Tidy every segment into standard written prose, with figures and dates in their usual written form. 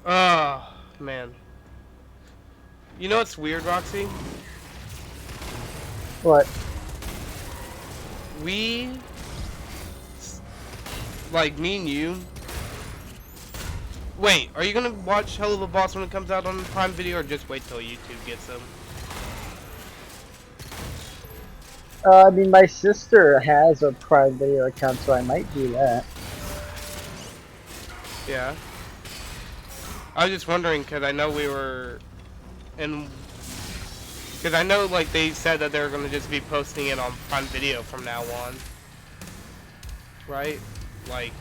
Oh, man. You know what's weird, Roxy? What? We, like, me and you. Wait, are you gonna watch Hell of a Boss when it comes out on Prime Video, or just wait till YouTube gets them? I mean, my sister has a Prime Video account, so I might do that. Yeah. I was just wondering, because I know we were in... Because I know, like, they said that they were gonna just be posting it on Prime Video from now on. Right? Like,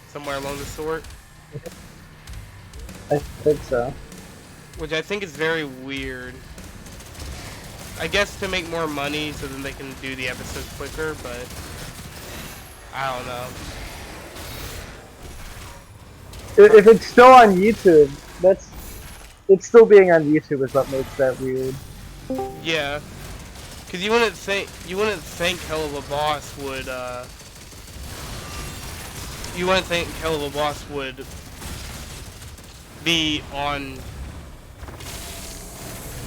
somewhere along the sort. I think so. Which I think is very weird. I guess to make more money so then they can do the episodes quicker, but I don't know. If it's still on YouTube, it's still being on YouTube is what makes that weird. Yeah, because you wouldn't think Hell of a Boss would you wouldn't think Hell of a Boss would be on,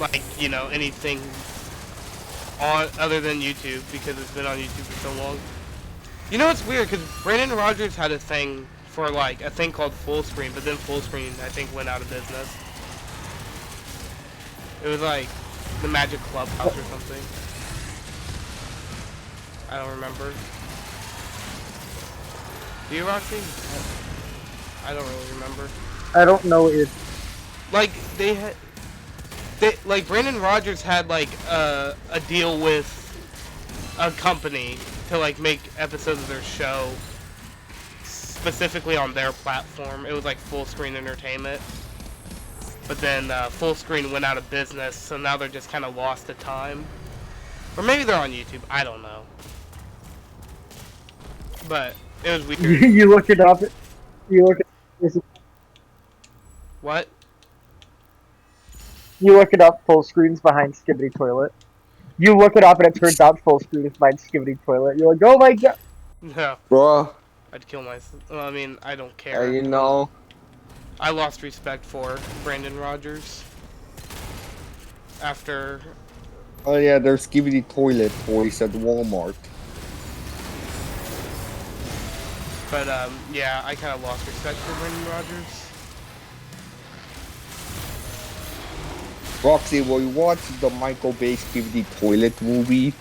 like, you know, anything on other than YouTube, because it's been on YouTube for so long. You know what's weird? Because Brandon Rogers had a thing for, like, a thing called Full Screen, but then Full Screen, I think, went out of business. It was like the Magic Clubhouse or something. I don't remember. Do you, Roxy? I don't really remember. I don't know it. Like, like, Brandon Rogers had, like, a deal with a company to, like, make episodes of their show specifically on their platform. It was like Full Screen Entertainment. But then Full Screen went out of business, so now they're just kind of lost to time. Or maybe they're on YouTube. I don't know. But it was weird. You look it up. You look it. What? You look it up. Full screens behind Skibbity Toilet. You look it up and it turns out full screen is behind Skibbity Toilet. You're like, oh my god. No. Bro, I'd kill myself. Well, I mean, I don't care. you know, I lost respect for Brandon Rogers after. oh yeah, there's Skibidi toilet toys at Walmart. But yeah, I kind of lost respect for Brandon Rogers. Roxy, will you watch the Michael Bay Skibidi toilet movie?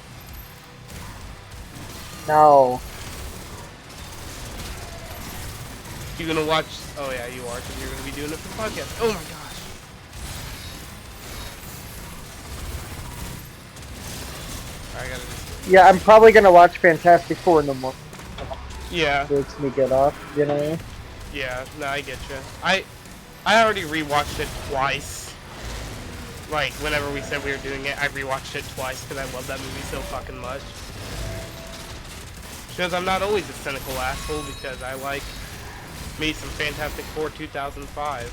No. You gonna watch? Oh yeah, you are, because you're gonna be doing it for the podcast. Oh my gosh. I gotta just. Yeah, I'm probably gonna watch Fantastic Four in the morning. Yeah. Makes me get off, you know? Yeah. No, I get you. I already rewatched it twice. Like, whenever we said we were doing it, I rewatched it twice because I love that movie so fucking much. Shows I'm not always a cynical asshole, because I like me some Fantastic Four 2005.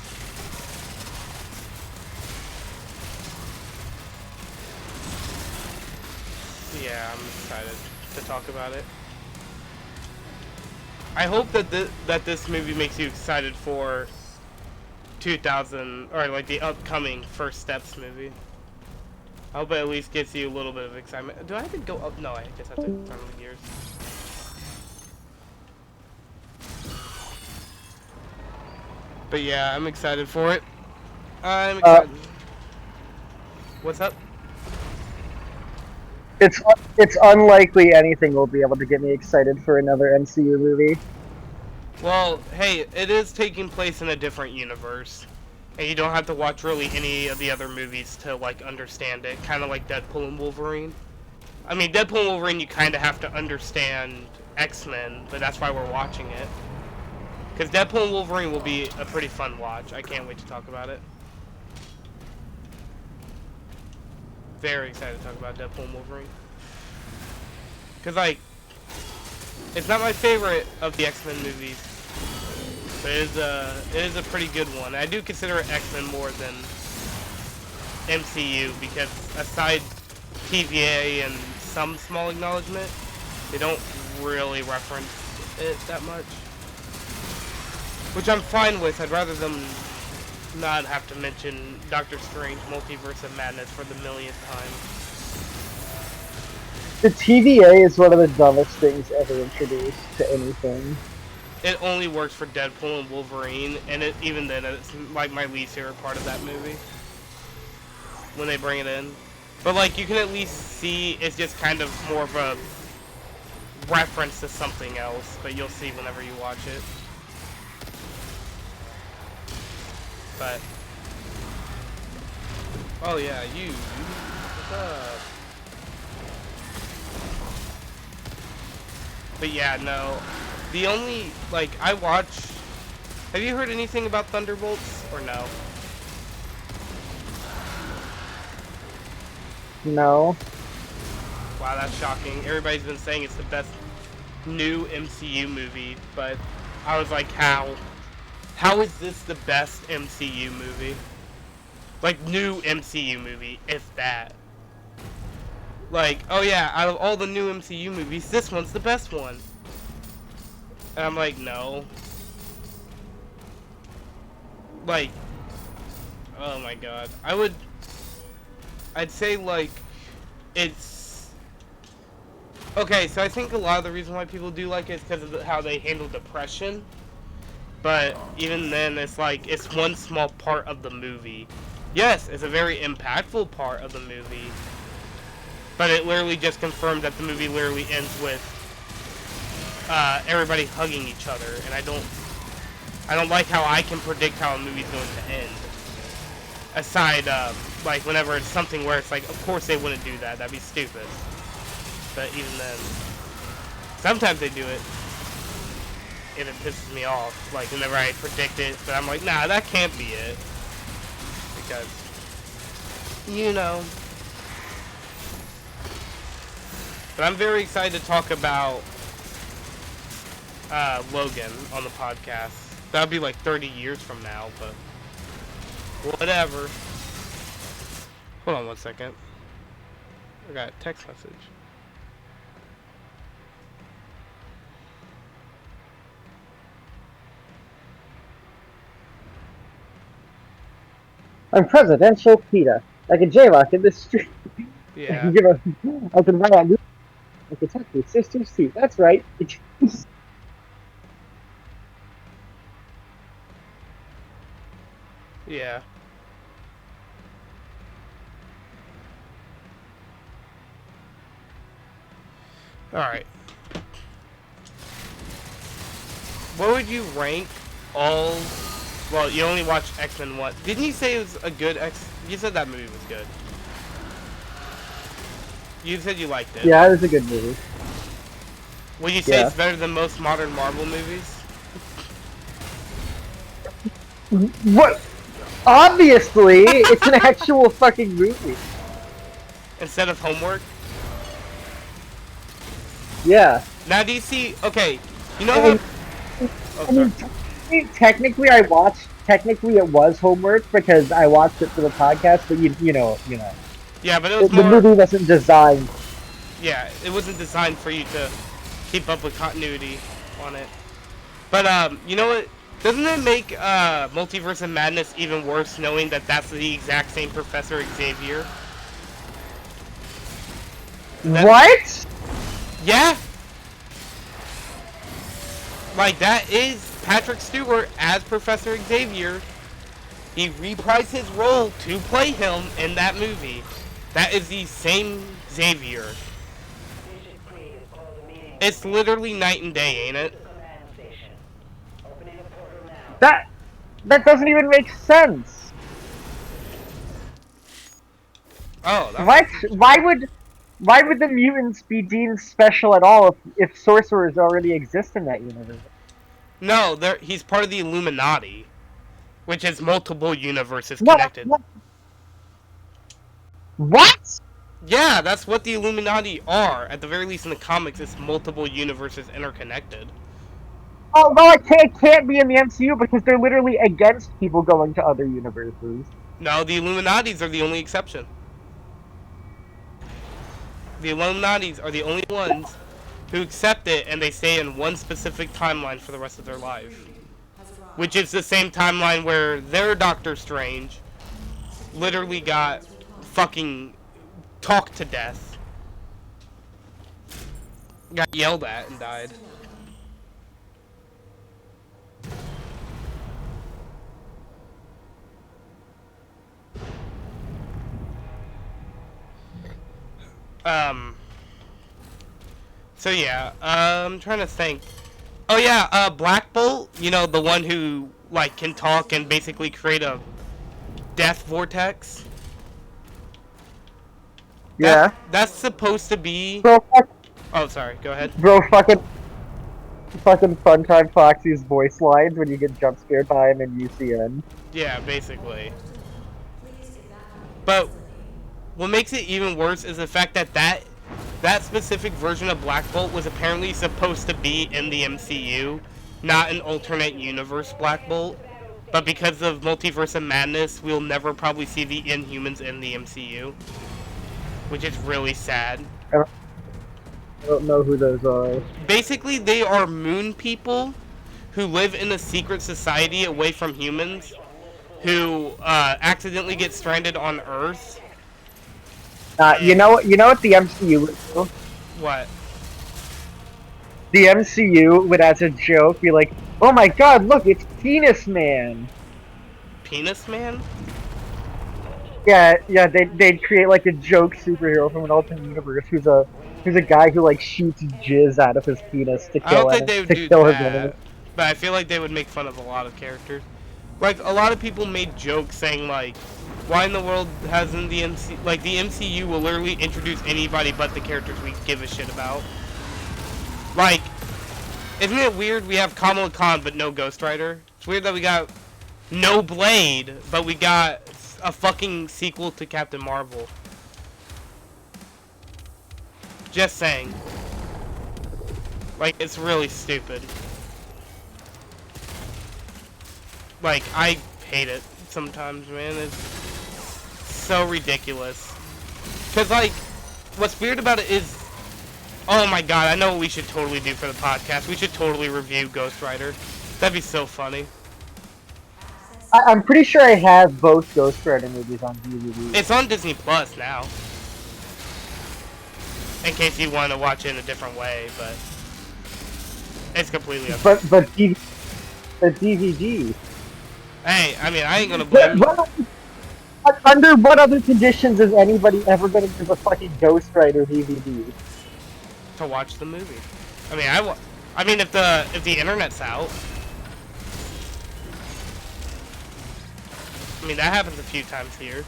Yeah, I'm excited to talk about it. I hope that this movie makes you excited for 2000, or like the upcoming First Steps movie. I hope it at least gets you a little bit of excitement. Do I have to go up? No, I just have to turn the gears. But yeah, I'm excited for it. I'm excited. What's up? It's unlikely anything will be able to get me excited for another MCU movie. Well, hey, it is taking place in a different universe. And you don't have to watch really any of the other movies to, like, understand it. Kind of like Deadpool and Wolverine. I mean, Deadpool and Wolverine, you kind of have to understand X-Men, but that's why we're watching it. Because Deadpool and Wolverine will be a pretty fun watch. I can't wait to talk about it. Very excited to talk about Deadpool and Wolverine. Because, like, it's not my favorite of the X-Men movies, but it is a pretty good one. I do consider X-Men more than MCU, because aside TVA and some small acknowledgement, they don't really reference it that much. Which I'm fine with. I'd rather them not have to mention Doctor Strange Multiverse of Madness for the millionth time. The TVA is one of the dumbest things ever introduced to anything. It only works for Deadpool and Wolverine, and even then, it's like my least favorite part of that movie. When they bring it in. But like, you can at least see it's just kind of more of a reference to something else, but you'll see whenever you watch it. But oh yeah, you what's up? But yeah, no. The only like I watch. Have you heard anything about Thunderbolts or no? No. Wow, that's shocking. Everybody's been saying it's the best new MCU movie, but I was like, how? How is this the best MCU movie? Like, new MCU movie, if that. Like, oh yeah, out of all the new MCU movies, this one's the best one. And I'm like, no. Like, oh my god. I'd say, like, it's... Okay, so I think a lot of the reason why people do like it is because of how they handle depression. But even then, it's like, it's one small part of the movie. Yes, it's a very impactful part of the movie. But it literally just confirmed that the movie literally ends with everybody hugging each other. And I don't like how I can predict how a movie's going to end. Aside, like, whenever it's something where it's like, of course they wouldn't do that. That'd be stupid. But even then, sometimes they do it. And it pisses me off, like, whenever I predict it, but I'm like, nah, that can't be it. Because, you know. But I'm very excited to talk about Logan on the podcast. That'll be like 30 years from now, but whatever. Hold on one second. I got a text message. I'm presidential PETA. Like a jaywalk in the street. Yeah. I can run out I can talk to sister's seat. That's right. Yeah. Alright. What would you rank all... Well, you only watched X-Men 1. Didn't you say it was a good You said that movie was good. You said you liked it. Yeah, it was a good movie. Would you say it's better than most modern Marvel movies? What? Obviously, it's an actual fucking movie. Instead of Homework? Yeah. Now do you see... Okay, you know how... I mean, technically it was Homework because I watched it for the podcast, but you know. Yeah, but it was the movie wasn't designed. Yeah, it wasn't designed for you to keep up with continuity on it. But, you know what? Doesn't it make Multiverse of Madness even worse knowing that that's the exact same Professor Xavier? What? Yeah! Like, that is Patrick Stewart as Professor Xavier. He reprised his role to play him in that movie. That is the same Xavier. It's literally night and day, ain't it? That doesn't even make sense. Oh, why would the mutants be deemed special at all if sorcerers already exist in that universe? No, he's part of the Illuminati, which is multiple universes connected. What? Yeah, that's what the Illuminati are. At the very least in the comics, it's multiple universes interconnected. Oh, well, it can't be in the MCU because they're literally against people going to other universes. No, the Illuminatis are the only exception. The Illuminatis are the only ones who accept it and they stay in one specific timeline for the rest of their life. which is the same timeline where their Doctor Strange literally got fucking talked to death. Got yelled at and died. So yeah, I'm trying to think. Oh yeah, Black Bolt, you know, the one who, like, can talk and basically create a death vortex. Yeah. That's supposed to be... Bro, Oh, sorry, go ahead. bro, fucking Funtime Foxy's voice lines when you get jump scared by him in UCN. Yeah, basically. But what makes it even worse is the fact that that specific version of Black Bolt was apparently supposed to be in the MCU, not an alternate universe Black Bolt. But because of Multiverse of Madness, we'll never probably see the Inhumans in the MCU, which is really sad. I don't know who those are. Basically, they are moon people who live in a secret society away from humans, who accidentally get stranded on Earth. You know what the MCU would do? What? The MCU would, as a joke, be like, "Oh my God, look, it's Penis Man." Penis Man? Yeah, they'd create like a joke superhero from an alternate universe who's a guy who like shoots jizz out of his penis to I don't kill think him, they would to do kill his that, enemies. but I feel like they would make fun of a lot of characters. Like, a lot of people made jokes saying, like, why in the world hasn't the MCU will literally introduce anybody but the characters we give a shit about. Like, isn't it weird we have Kamala Khan but no Ghost Rider? It's weird that we got no Blade, but we got a fucking sequel to Captain Marvel. Just saying. Like, it's really stupid. Like, I hate it sometimes, man. It's so ridiculous. Because, like, what's weird about it is... Oh my god, I know what we should totally do for the podcast. We should totally review Ghost Rider. That'd be so funny. I'm pretty sure I have both Ghost Rider movies on DVD. It's on Disney Plus now. In case you want to watch it in a different way, but... It's completely up. But the DVD. Hey, I mean, I ain't gonna blame... Under what other conditions is anybody ever gonna give a fucking Ghost Rider DVD? To watch the movie. I mean, I mean, if the internet's out. I mean, that happens a few times here.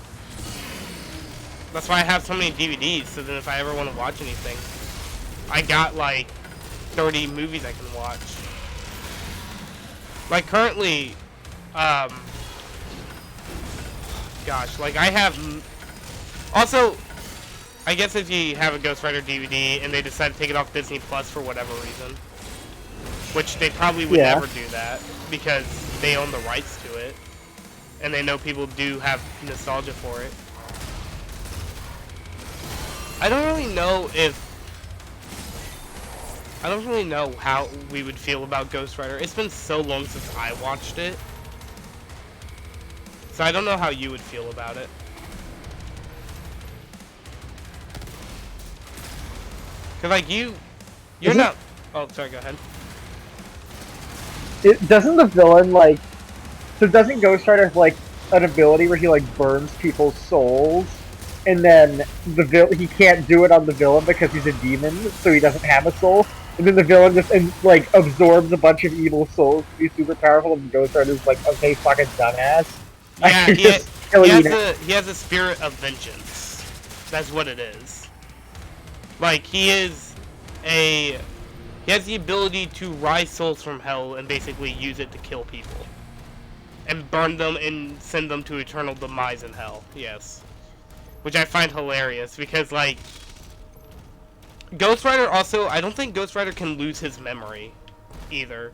That's why I have so many DVDs, so then if I ever want to watch anything, I got like 30 movies I can watch. Like currently, gosh, like I have, also, I guess if you have a Ghost Rider DVD and they decide to take it off Disney Plus for whatever reason, which they probably would never do that because they own the rights to it, and they know people do have nostalgia for it. I don't really know how we would feel about Ghost Rider. It's been so long since I watched it. So I don't know how you would feel about it. Cause like you're not... Oh, sorry, go ahead. Doesn't the villain like... So doesn't Ghost Rider have like an ability where he like burns people's souls? And then he can't do it on the villain because he's a demon, so he doesn't have a soul. And then the villain just like absorbs a bunch of evil souls to be super powerful, and Ghost Rider's like, okay, fucking dumbass. Yeah, he has a spirit of vengeance. That's what it is. Like, he has the ability to rise souls from hell and basically use it to kill people. And burn them and send them to eternal demise in hell, yes. Which I find hilarious, because, like, Ghost Rider also, I don't think Ghost Rider can lose his memory, either.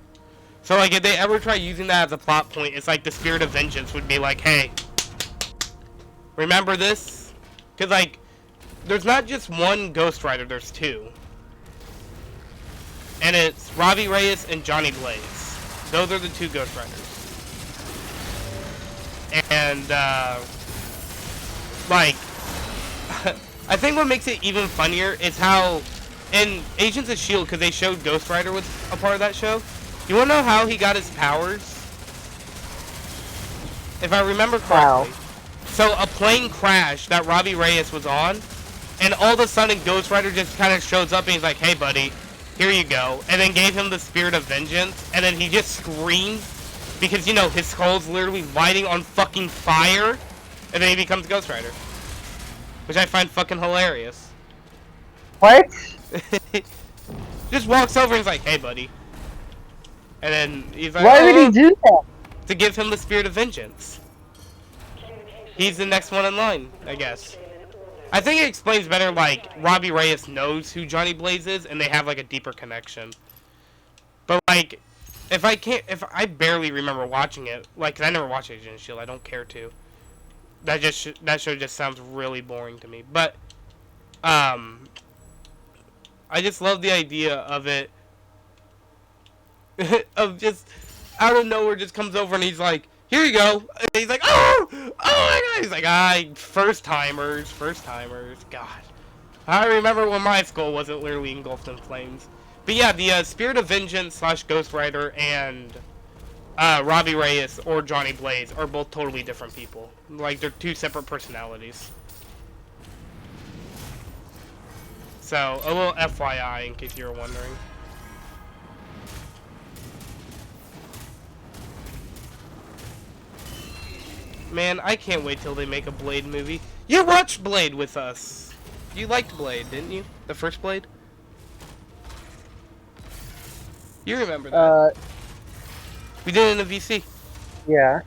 So, like, if they ever try using that as a plot point, it's like the Spirit of Vengeance would be like, hey, remember this? Because, like, there's not just one Ghost Rider, there's two. And it's Ravi Reyes and Johnny Blaze. Those are the two Ghost Riders. and like, I think what makes it even funnier is how in Agents of S.H.I.E.L.D., because they showed Ghost Rider was a part of that show. You want to know how he got his powers? If I remember correctly. So a plane crashed that Robbie Reyes was on, and all of a sudden Ghost Rider just kind of shows up and he's like, hey buddy, here you go. And then gave him the Spirit of Vengeance, and then he just screams because, you know, his skull's literally lighting on fucking fire, and then he becomes Ghost Rider. Which I find fucking hilarious. What? Just walks over and he's like, hey buddy. And then he's like, Why would he do that? To give him the Spirit of Vengeance. He's the next one in line, I guess. I think it explains better, like, Robbie Reyes knows who Johnny Blaze is, and they have, like, a deeper connection. But, like, if I barely remember watching it, like, 'cause I never watched Agent of S.H.I.E.L.D., I don't care to. That show just sounds really boring to me. But, I just love the idea of it, of just, out of nowhere, just comes over and he's like, here you go. And he's like, oh my god. He's like, first timers. God. I remember when my skull wasn't literally engulfed in flames. But yeah, the Spirit of Vengeance / Ghost Rider and Robbie Reyes or Johnny Blaze are both totally different people. Like, they're two separate personalities. So, a little FYI in case you were wondering. Man, I can't wait till they make a Blade movie. You watched Blade with us. You liked Blade, didn't you? The first Blade? You remember that. We did it in a VC. Yeah.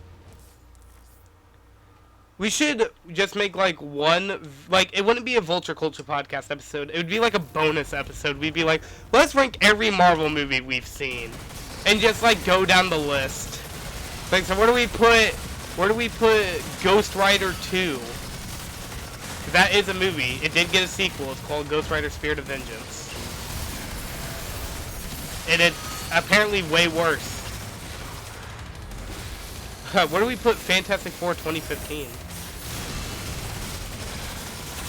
We should just make, like, one... Like, it wouldn't be a Vulture Culture podcast episode. It would be, like, a bonus episode. We'd be like, let's rank every Marvel movie we've seen. And just, like, go down the list. Like, so where do we put Ghost Rider 2? That is a movie. It did get a sequel. It's called Ghost Rider Spirit of Vengeance. And it's apparently way worse. Where do we put Fantastic Four 2015?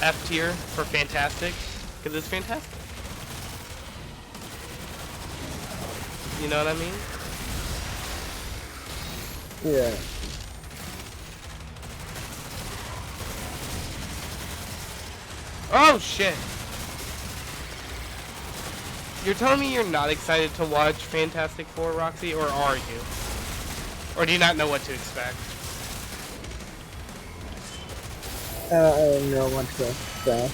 F tier for Fantastic, because it's fantastic. You know what I mean? Yeah. Oh shit! You're telling me you're not excited to watch Fantastic Four, Roxy, or are you? Or do you not know what to expect? I don't know what to say.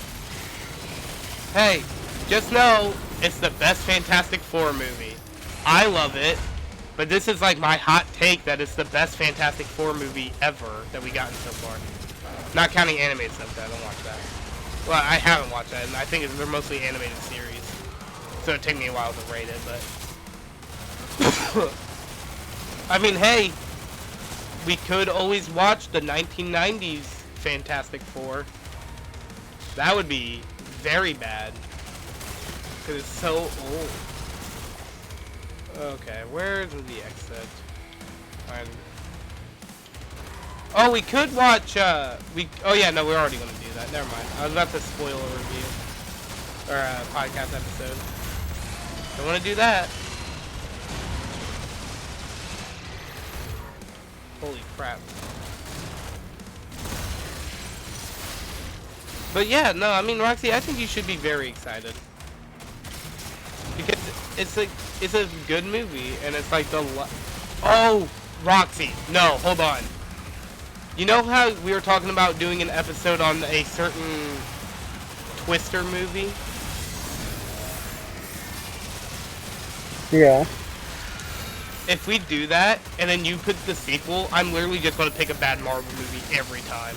Hey, just know it's the best Fantastic Four movie. I love it, but this is like my hot take that it's the best Fantastic Four movie ever that we gotten so far. Not counting animated stuff, I don't watch that. Well, I haven't watched that, and I think they're mostly animated series. So it'd take me a while to rate it, but... I mean, hey, we could always watch the 1990s Fantastic Four. That would be very bad. Because it's so old. Okay, where's the exit? Fine. Oh, we could watch, oh yeah, no, we're already gonna do that. Never mind. I was about to spoil a review. Or a podcast episode. Don't want to do that. Holy crap. But yeah, no, I mean, Roxy, I think you should be very excited. Because it's a good movie, and it's like oh, Roxy, no, hold on. You know how we were talking about doing an episode on a certain Twister movie? Yeah. If we do that, and then you pick the sequel, I'm literally just going to pick a bad Marvel movie every time.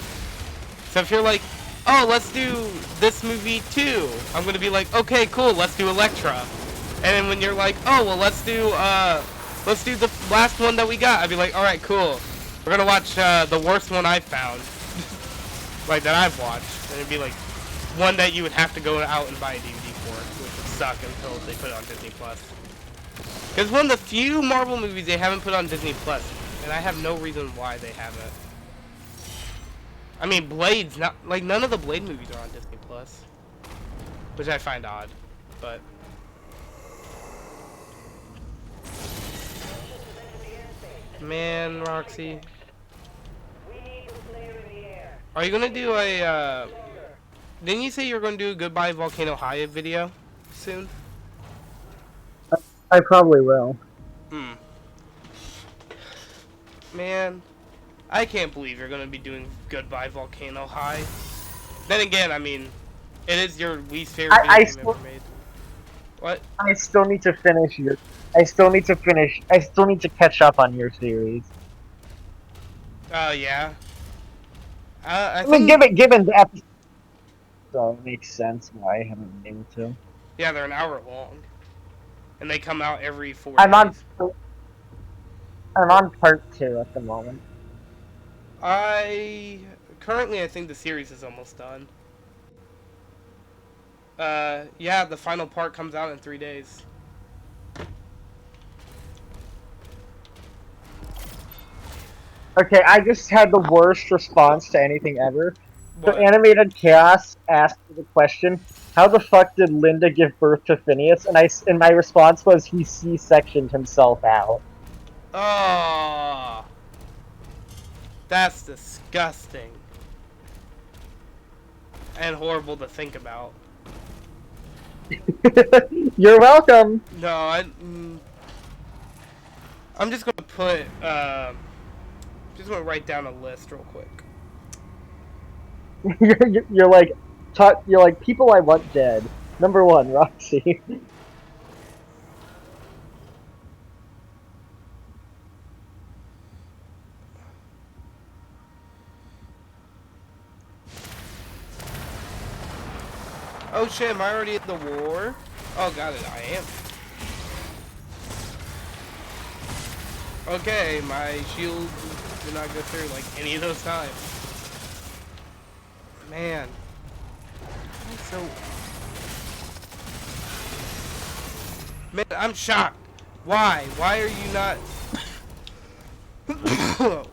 So if you're like, oh, let's do this movie too, I'm going to be like, okay, cool, let's do Elektra. And then when you're like, oh, well, let's do the last one that we got, I'd be like, alright, cool. We're going to watch the worst one I've found. Like, that I've watched. And it'd be like, one that you would have to go out and buy a DVD for, which would suck until they put it on Disney+. Because one of the few Marvel movies they haven't put on Disney+, and I have no reason why they haven't. I mean, Blade's not like none of the Blade movies are on Disney Plus, which I find odd, but. Man, Roxy. Are you gonna do a, didn't you say you were gonna do a Goodbye Volcano High video soon? I probably will. Hmm. Man, I can't believe you're gonna be doing Goodbye Volcano High. Then again, I mean, it is your least favorite video game ever made. What? I still need to finish your. I still need to catch up on your series. Oh, yeah. I mean, think... given the episode, so it makes sense why I haven't been able to. Yeah, they're an hour long. And they come out every 4 I'm days. I'm on part 2 at the moment. Currently, I think the series is almost done. Yeah, the final part comes out in 3 days. Okay, I just had the worst response to anything ever. What? So Animated Chaos asked the question, how the fuck did Linda give birth to Phineas? And my response was he C-sectioned himself out. Oh, that's disgusting. And horrible to think about. You're welcome! No, I'm just gonna put, just gonna write down a list real quick. you're like, people I want dead. Number 1, Roxy. Oh shit, am I already at the war? Oh, got it, I am. Okay, my shield did not go through like any of those times. Man. So... Man, I'm shocked. Why? Why are you not...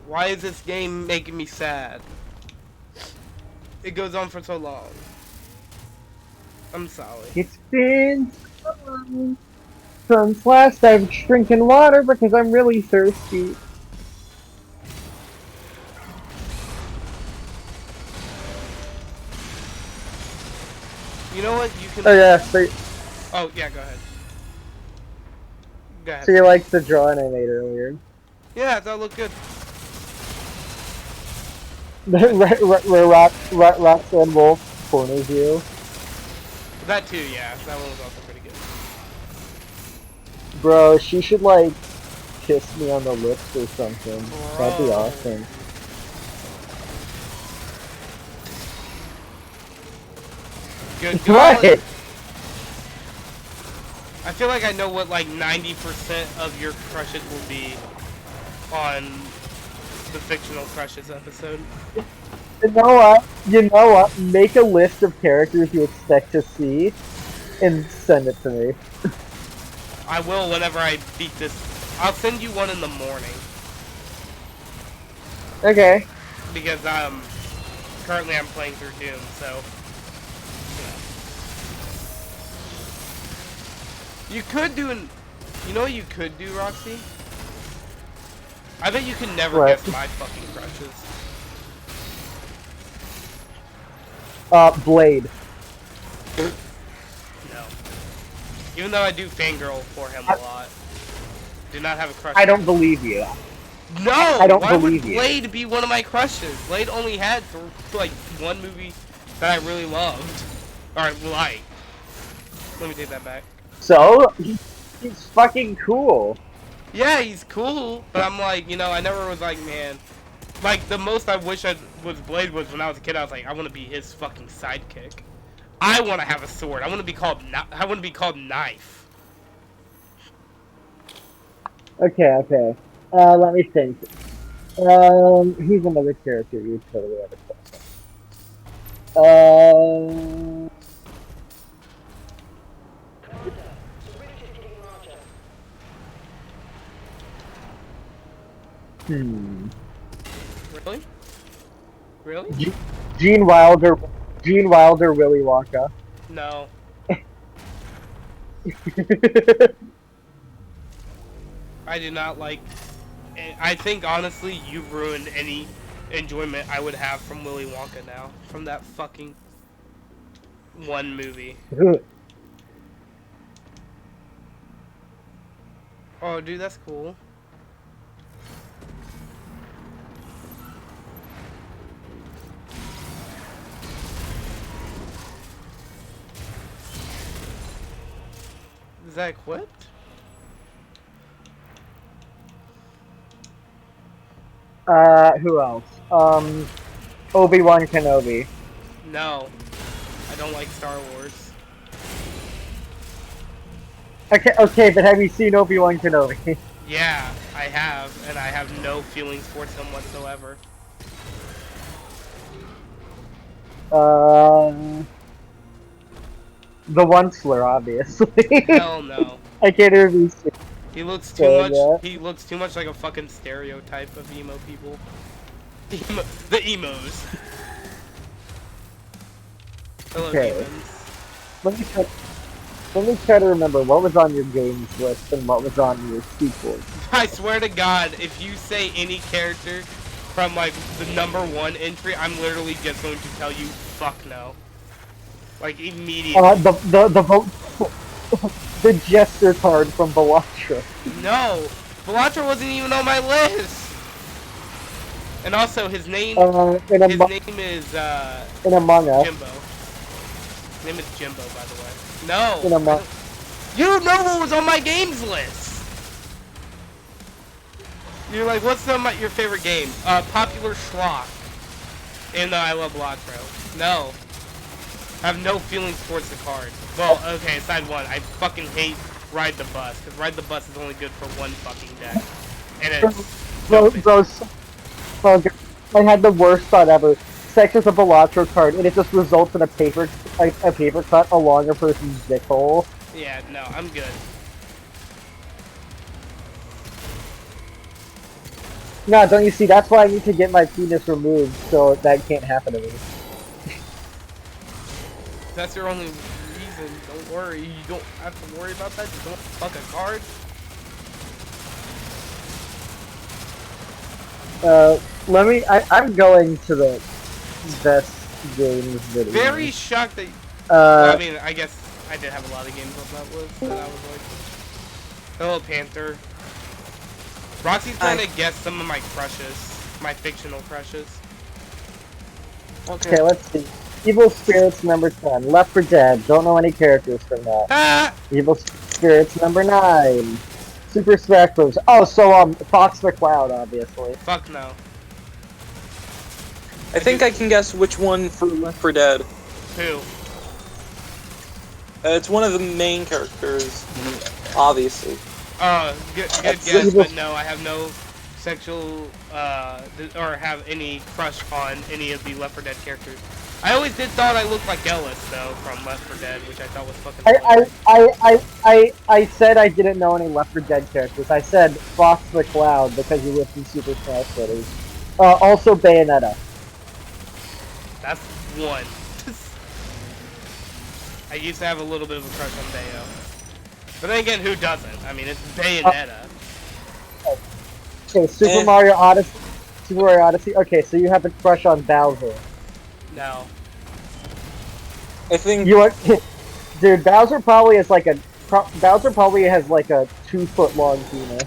Why is this game making me sad? It goes on for so long. I'm sorry. It's been so long since last I've drinking water because I'm really thirsty. You know what? You can... Oh yeah, so... Oh, yeah, go ahead. Go ahead. So you liked the drawing I made earlier? Yeah, that looked good. Where Roxanne Wolf corners you. That too, yeah. That one was also pretty good. Bro, she should like kiss me on the lips or something. That'd be awesome. Good What? God. I feel like I know what like 90% of your crushes will be on the fictional crushes episode. You know what? You know what? Make a list of characters you expect to see and send it to me. I will whenever I beat this. I'll send you one in the morning. Okay. Because currently I'm playing through Doom, so you could do you know what you could do, Roxy? I bet you can never What? guess my fucking crushes. Blade. No. Even though I do fangirl for him a lot. Do not have a crush. I don't believe you. No! I don't Why believe would you. Blade be one of my crushes? Blade only had like one movie that I really loved. Or liked. Let me take that back. So? He's fucking cool. Yeah, he's cool, but I'm like, you know, I never was like, man. Like, the most I wish I was Blade was when I was a kid, I was like, I want to be his fucking sidekick. I want to have a sword. I want to be called Knife. Okay. Let me think. He's another character you totally have a question. Really? Really? Gene Wilder, Willy Wonka. No. I do not like. I think honestly, you've ruined any enjoyment I would have from Willy Wonka now, from that fucking one movie. Oh, dude, that's cool. Is that equipped? Who else? Obi-Wan Kenobi. No. I don't like Star Wars. Okay, but have you seen Obi-Wan Kenobi? Yeah, I have, and I have no feelings towards him whatsoever. The Onceler, obviously. Hell no. I can't even see. He looks too much. He looks too much like a fucking stereotype of emo people. The emos. Hello, Okay. demons. Let me try to remember what was on your games list and what was on your sequels. I swear to God, if you say any character from like the #1 entry, I'm literally just going to tell you fuck no. Like immediately. The Jester card from Belatra. No, Belatra wasn't even on my list. And also, his name. In Among Us. Jimbo. His name is Jimbo, by the way. No. You know what was on my games list. You're like, what's your favorite game? Popular Schlock. And I love Belatra. No. I have no feelings towards the card. Well, okay, aside one, I fucking hate Ride the Bus, because Ride the Bus is only good for one fucking deck. And it's... I had the worst thought ever. Sections a Belatra card, and it just results in a paper cut along a person's dick hole. Yeah, no, I'm good. No, don't you see, that's why I need to get my penis removed, so that can't happen to me. That's your only reason. Don't worry. You don't have to worry about that. You don't fuck a card. I'm going to the best games video. Very shocked that... well, I mean, I guess I did have a lot of games on that list that I was like... Hello, Panther. Roxy's trying to guess some of my crushes. My fictional crushes. Okay, let's see. Evil Spirits number 10. Left 4 Dead. Don't know any characters from that. Ah! Evil Spirits number 9. Super Smash Bros. Oh, so Fox McCloud, obviously. Fuck no. I think I can guess which one for Left 4 Dead. Who? It's one of the main characters, obviously. Good guess, but no, I have no sexual, or have any crush on any of the Left 4 Dead characters. I always thought I looked like Ellis, though, from Left 4 Dead, which I thought was fucking I said I didn't know any Left 4 Dead characters. I said Fox McCloud because he lived in Super Smash Bros. Also Bayonetta. That's one. I used to have a little bit of a crush on Bayo. But then again, who doesn't? I mean, it's Bayonetta. Okay, Super Mario Odyssey. Okay, so you have a crush on Bowser. No. I think you are, dude. Bowser probably has like a 2-foot long penis.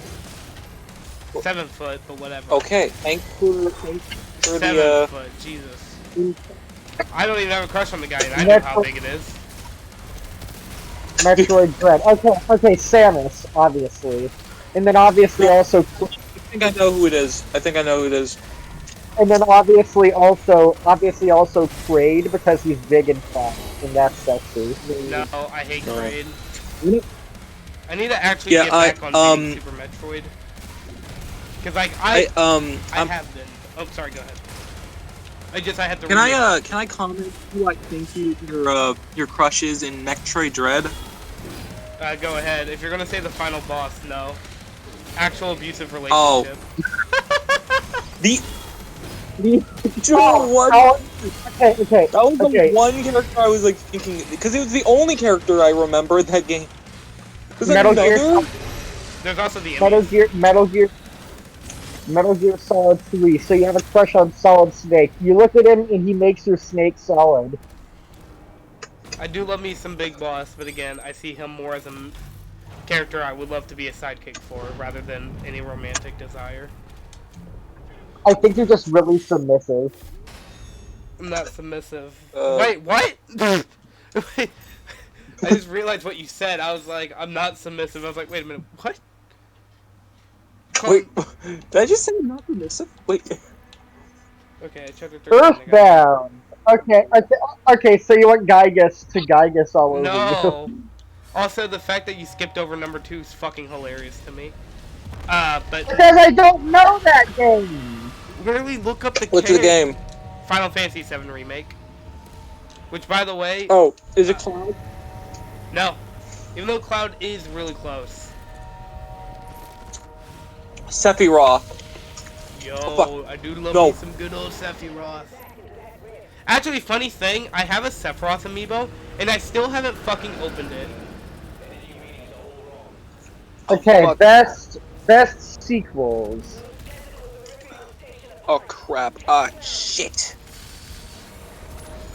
7 foot, but whatever. Okay, thanks for 7 foot, Jesus. I don't even have a crush on the guy, and I know how big it is. Metroid Dread. Okay, Samus, obviously, and then obviously also. I think I know who it is. And then obviously also Kraid because he's big and fat, and that's sexy. No, I hate Kraid. I need to actually get back on beating Super Metroid. Cause like I have been. Oh, sorry. Go ahead. I had to. Can I comment who I think your crush is in Metroid Dread? Go ahead. If you're gonna say the final boss, no. Actual abusive relationship. Oh. What? Okay. That was the Okay. one character I was like thinking, because it was the only character I remember in that game. Was there Metal Gear. another? There's also the enemies. Metal Gear Solid 3. So you have a crush on Solid Snake. You look at him and he makes your snake solid. I do love me some Big Boss, but again, I see him more as a character I would love to be a sidekick for, rather than any romantic desire. I think you're just really submissive. I'm not submissive. Uh, Wait, what? Wait, I just realized what you said. I was like, I'm not submissive. I was like, wait a minute, what? Wait, did I just say not permissive? Wait. Okay, I checked the third one. Earthbound. Okay. So you want Gygus to Gygus all over you. No. Also, the fact that you skipped over number 2 is fucking hilarious to me. But Because I don't know that game. literally look up the What's the game? Final Fantasy VII Remake. Which, by the way... Oh, is it Cloud? No. Even though Cloud is really close. Sephiroth. Yo, Oh, I do love No. me some good old Sephiroth. Actually, funny thing, I have a Sephiroth amiibo, and I still haven't fucking opened it. Okay, fuck. best sequels. Oh crap. Ah, shit.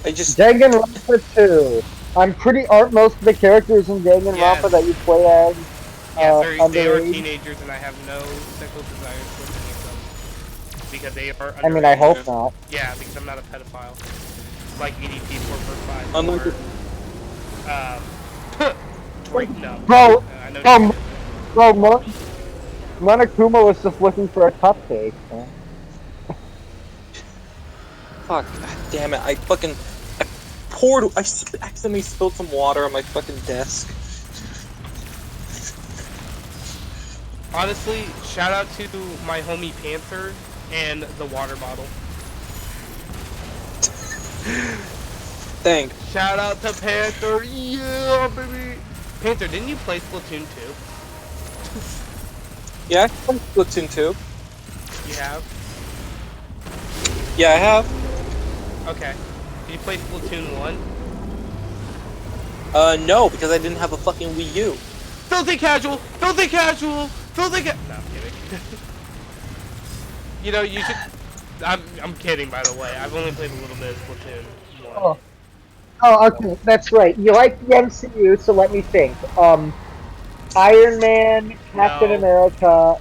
I just... Danganronpa 2. I'm pretty. Aren't most of the characters in Danganronpa Yes. that you play as Yeah, they are underage? teenagers, and I have no sexual desires for any of them. Because they are I mean, I underage. hope not. Yeah, because I'm not a pedophile. Like EDP 445. Unlike Drake, no. Bro, I know um, you did Bro, Monokuma was just looking for a cupcake. Fuck. Damn it. I accidentally spilled some water on my fucking desk. Honestly, shout out to my homie Panther and the water bottle. Thanks. Shout out to Panther, yeah, baby. Panther, didn't you play Splatoon 2? Yeah, I played Splatoon 2. You have? Yeah, I have. Okay. Did you play Splatoon 1? No, because I didn't have a fucking Wii U. Filthy casual! Filthy casual! Filthy No, I'm kidding. You know, you should... I'm kidding, by the way. I've only played a little bit of Splatoon 1. Oh, okay, that's right. You like the MCU, so let me think. Iron Man, Captain No. America,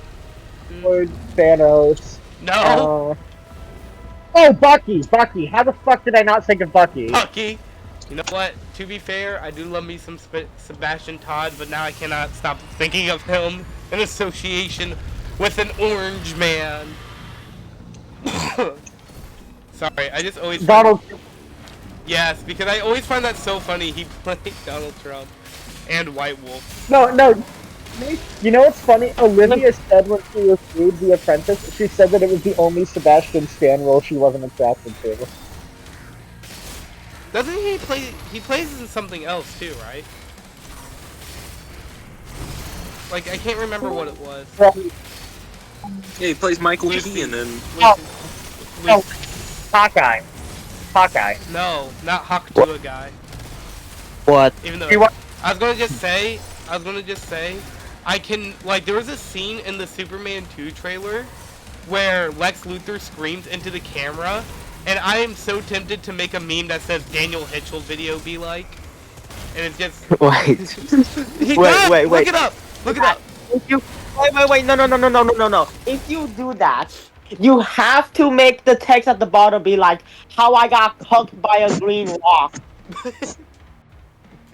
or Thanos. No! Oh, Bucky! How the fuck did I not think of Bucky? Bucky! You know what? To be fair, I do love me some Sebastian Todd, but now I cannot stop thinking of him in association with an orange man. Sorry, I just always... Donald. Yes, because I always find that so funny. He played Donald Trump and White Wolf. No. You know what's funny? Olivia said when she reviewed The Apprentice, she said that it was the only Sebastian Stan role she wasn't attracted to. Doesn't he play... He plays in something else too, right? Like, I can't remember what it was. Yeah, he plays Michael Lucy. Keaton and... Hawkeye. No, not Hawk2 guy. What? Even though... You want- I was gonna just say, I can, like, there was a scene in the Superman 2 trailer where Lex Luthor screams into the camera, and I am so tempted to make a meme that says Daniel Hitchell video be like, and it's just... Wait. He Wait, does! wait, wait. Look it up! Look it up! If you wait, no. If you do that, you have to make the text at the bottom be like, "How I got cooked by a green rock."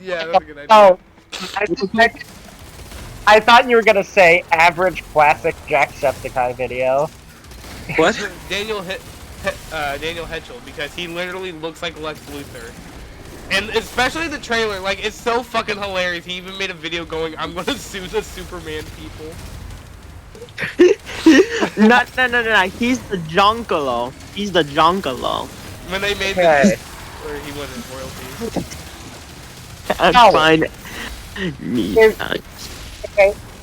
Yeah, that's a good idea. Oh, I thought you were gonna say average classic Jacksepticeye video. What? Daniel Hitchell, because he literally looks like Lex Luthor. And especially the trailer, like, it's so fucking hilarious. He even made a video going, I'm gonna sue the Superman people. No. He's the Junkalo. When they made Okay. the... Or he wasn't royalty. I'm No. fine. Me.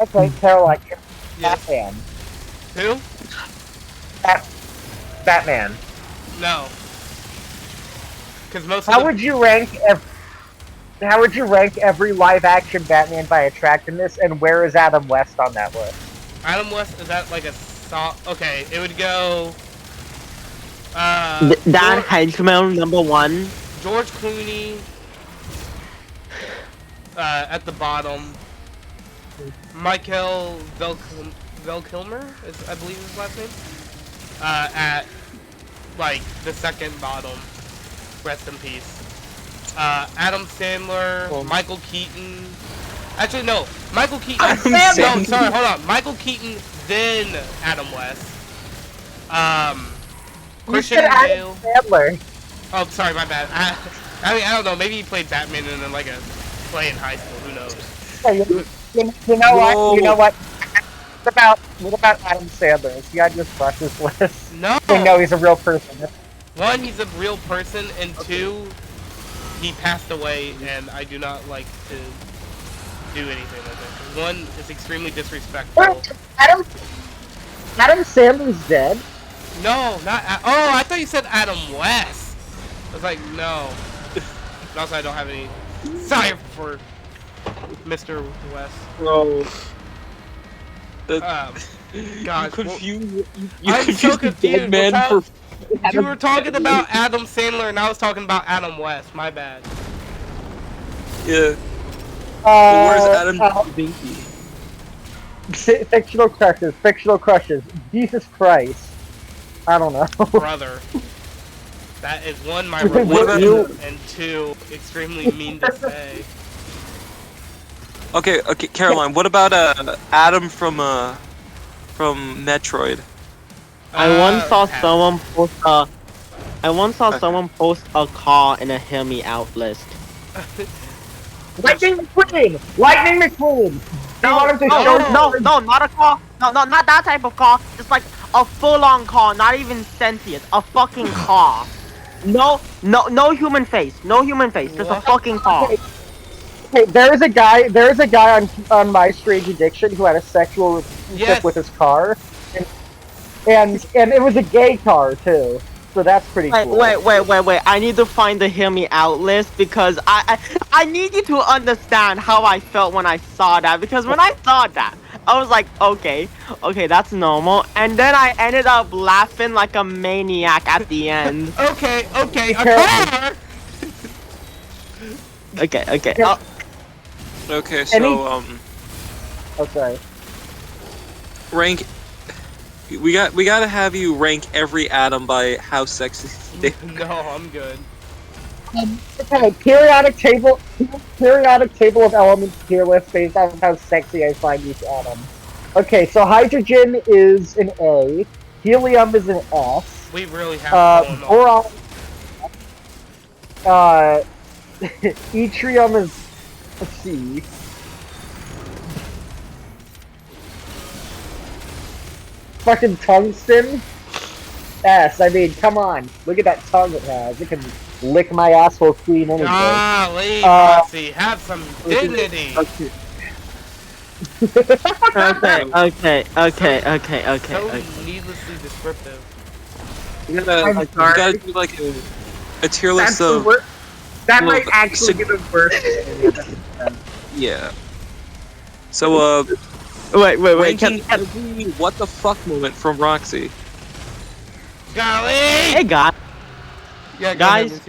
Okay, Caroline, you're Yes. Batman. Who? Batman. No. Because most of How the... would you rank every live-action Batman by attractiveness, and where is Adam West on that list? Adam West, is that like a okay, it would go... Dan Hedgeman, number 1. George Clooney at the bottom. Michael Velkilmer is, I believe, his last name. At like the second bottom. Rest in peace. Adam Sandler, Michael Keaton. Actually, no. Michael Keaton. No, sorry, hold on. Michael Keaton, then Adam West. Christian Bale. Sandler. Oh, sorry, my bad. I mean, I don't know. Maybe he played Batman in like a play in high school. Who knows? Hey, you know what? You know what? What about Adam Sandler? Is he on your crushes list? No. No, he's a real person. One, he's a real person, and two, he passed away, and I do not like to do anything like that. One is extremely disrespectful. Adam Sandler's dead? No, not. Oh, I thought you said Adam West. I was like, no. And also, I don't have any. Sorry for Mr. West. Bro. God, You I'm confused so the confused. dead man for... You were talking about Adam Sandler, and I was talking about Adam West. My bad. Yeah. Where's Adam Binky? Fictional crushes. Jesus Christ. I don't know. Brother. That is one, my religion, and two, extremely mean to say. Okay, Caroline. What about Adam from Metroid? I once saw pass. someone post a car in a Hear Me Out list. Lightning McQueen! Lightning McQueen! They wanted to show No, not a car. No, not that type of car. Just like a full-on car, not even sentient. A fucking car. No human face. No human face. Just a fucking car. Okay, there is a guy on My Strange Addiction who had a sexual relationship with his car, and it was a gay car too. So that's pretty cool. Wait. I need to find the Hear Me Out list because I need you to understand how I felt when I saw that. Because when I saw that, I was like, okay, that's normal. And then I ended up laughing like a maniac at the end. Okay, a car! Okay. Yeah. Okay, so Oh, sorry. rank. We gotta have you rank every atom by how sexy they are. No, I'm good. Okay, periodic table of elements tier list based on how sexy I find each atom. Okay, so hydrogen is an A, helium is an S. We really have going on. Boron, yttrium is a C. Fucking tungsten? S. I mean, come on. Look at that tongue it has. It can lick my asshole clean anyway. Golly, Foxy, have some dignity. Okay. So needlessly descriptive. You gotta do like a tier list of... That well, might actually give it worse. Yeah. So, Wait. ranking every what the fuck moment from Roxy. Golly! Hey, guys. Yeah, Guys.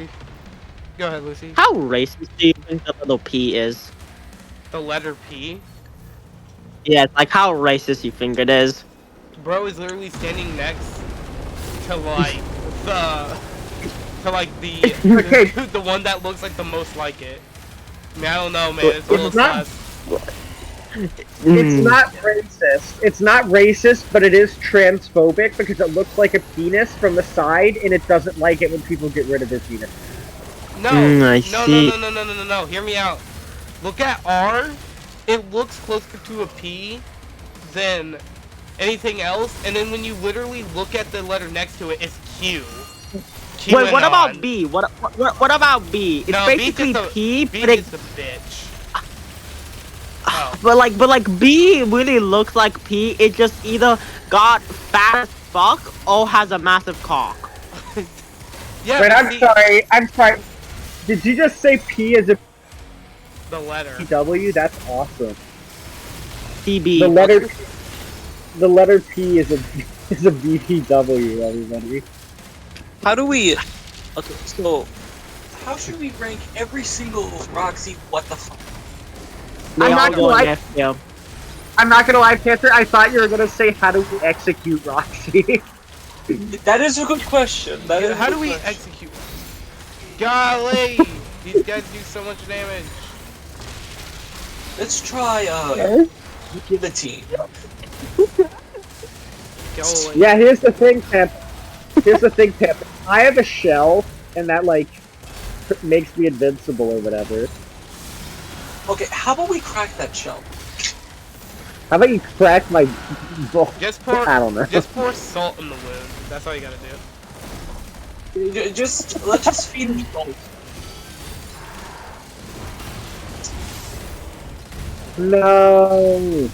Go ahead, Lucy. How racist do you think the little P is? The letter P? Yeah, like how racist you think it is? Bro is literally standing next to like the one that looks like the most like it. I mean, I don't know, man. It's a little sus. It's not racist. It's not racist, but it is transphobic because it looks like a penis from the side, and it doesn't like it when people get rid of their penis. No, I see. no. Hear me out. Look at R. It looks closer to a P than anything else, and then when you literally look at the letter next to it, it's Q. Wait, what about B? What about B? It's no, basically B P, but is the bitch. Oh. But like B really looks like P. It just either got fat as fuck or has a massive cock. Yeah, Wait, but I'm see, sorry. I'm sorry. Did you just say P as a the letter. W? That's awesome. TB. The letter P is a is a BPW. Everybody. How do we? Okay, so how should we rank every single Roxy? What the fuck? They I'm all not go gonna in lie. F tier. I'm not gonna lie, Panther. I thought you were gonna say how do we execute Roxy. That is a good question. That is. Yeah, a how good do we question. execute? Golly, these guys do so much damage. Let's try guillotine. Golly. Yeah, here's the thing, Panther. Here's the thing, Panther. I have a shell, and that like makes me invincible or whatever. Okay, how about we crack that shell? How about you crack my? Just pour. I don't know. Just pour salt in the wound. That's all you gotta do. Let's just feed him salt. No.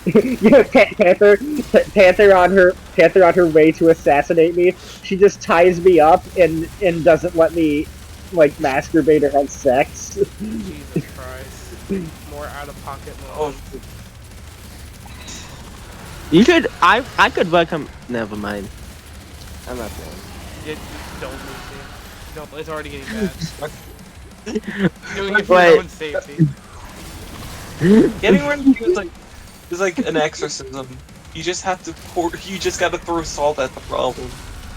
Yeah, Panther on her way to assassinate me. She just ties me up and doesn't let me like masturbate or have sex. Jesus Christ. More out of pocket Oh, moments. You should. I could welcome. Never mind. I'm not saying. Don't lose it. Don't. It's already getting bad. Doing it for Wait. your own safety. getting rid of is like an exorcism. You just have to pour. You just gotta throw salt at the problem.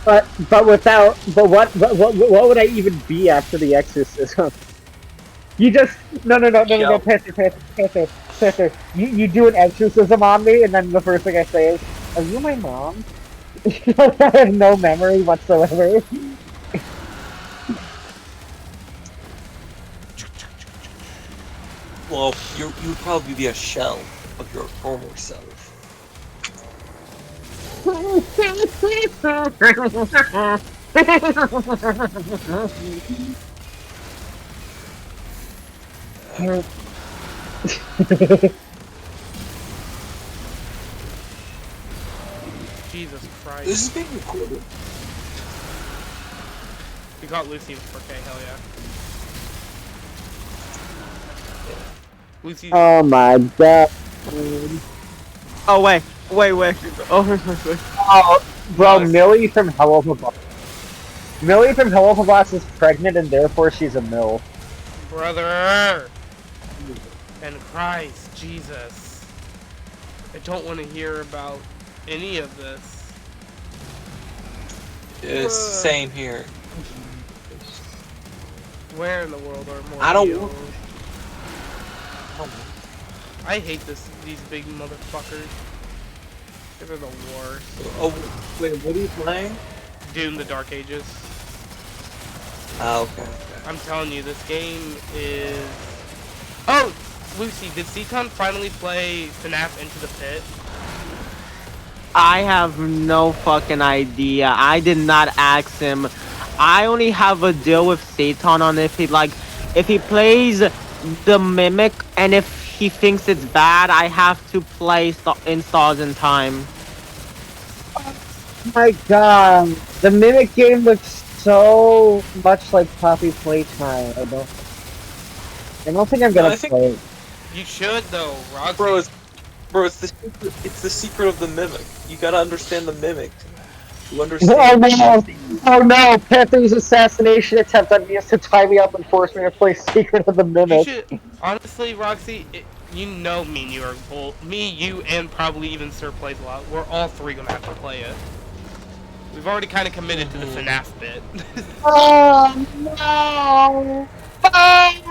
But what would I even be after the exorcism? You just no Panther. You do an exorcism on me, and then the first thing I say is, "Are you my mom?" I have no memory whatsoever. Well, you'd probably be a shell of your former self. Jesus Christ. This is being recorded. We caught Lucy in 4K, hell yeah. Lucy. Oh my god. Oh wait. Oh. Oh, bro, Nice. Millie from Hell of a Boss. Millie from Hell of a Boss is pregnant, and therefore she's a MILF. Brother! And Christ, Jesus. I don't want to hear about any of this. It's same here. Where in the world are more I don't heels? want- I hate these big motherfuckers. They're the worst. Oh wait, what are you playing? Doom the Dark Ages. Ah, okay. I'm telling you, this game is... Oh! Lucy, did Seaton finally play FNAF Into the Pit? I have no fucking idea. I did not ask him. I only have a deal with Satan on if he plays the Mimic, and if he thinks it's bad, I have to play installs in time. My god, the Mimic game looks so much like Poppy Playtime. I don't think I'm gonna I think- play it. You should, though, Roxy. Bro, it's the secret of the mimic. You gotta understand the mimic. You Oh understand. no! Oh no! Panther's assassination attempt on me is to tie me up and force me to play Secret of the You Mimic. should... Honestly, Roxy, you know me and you are... Well, me, you, and probably even Sir plays a lot. We're all three gonna have to play it. We've already kind of committed to the FNAF bit. Oh no!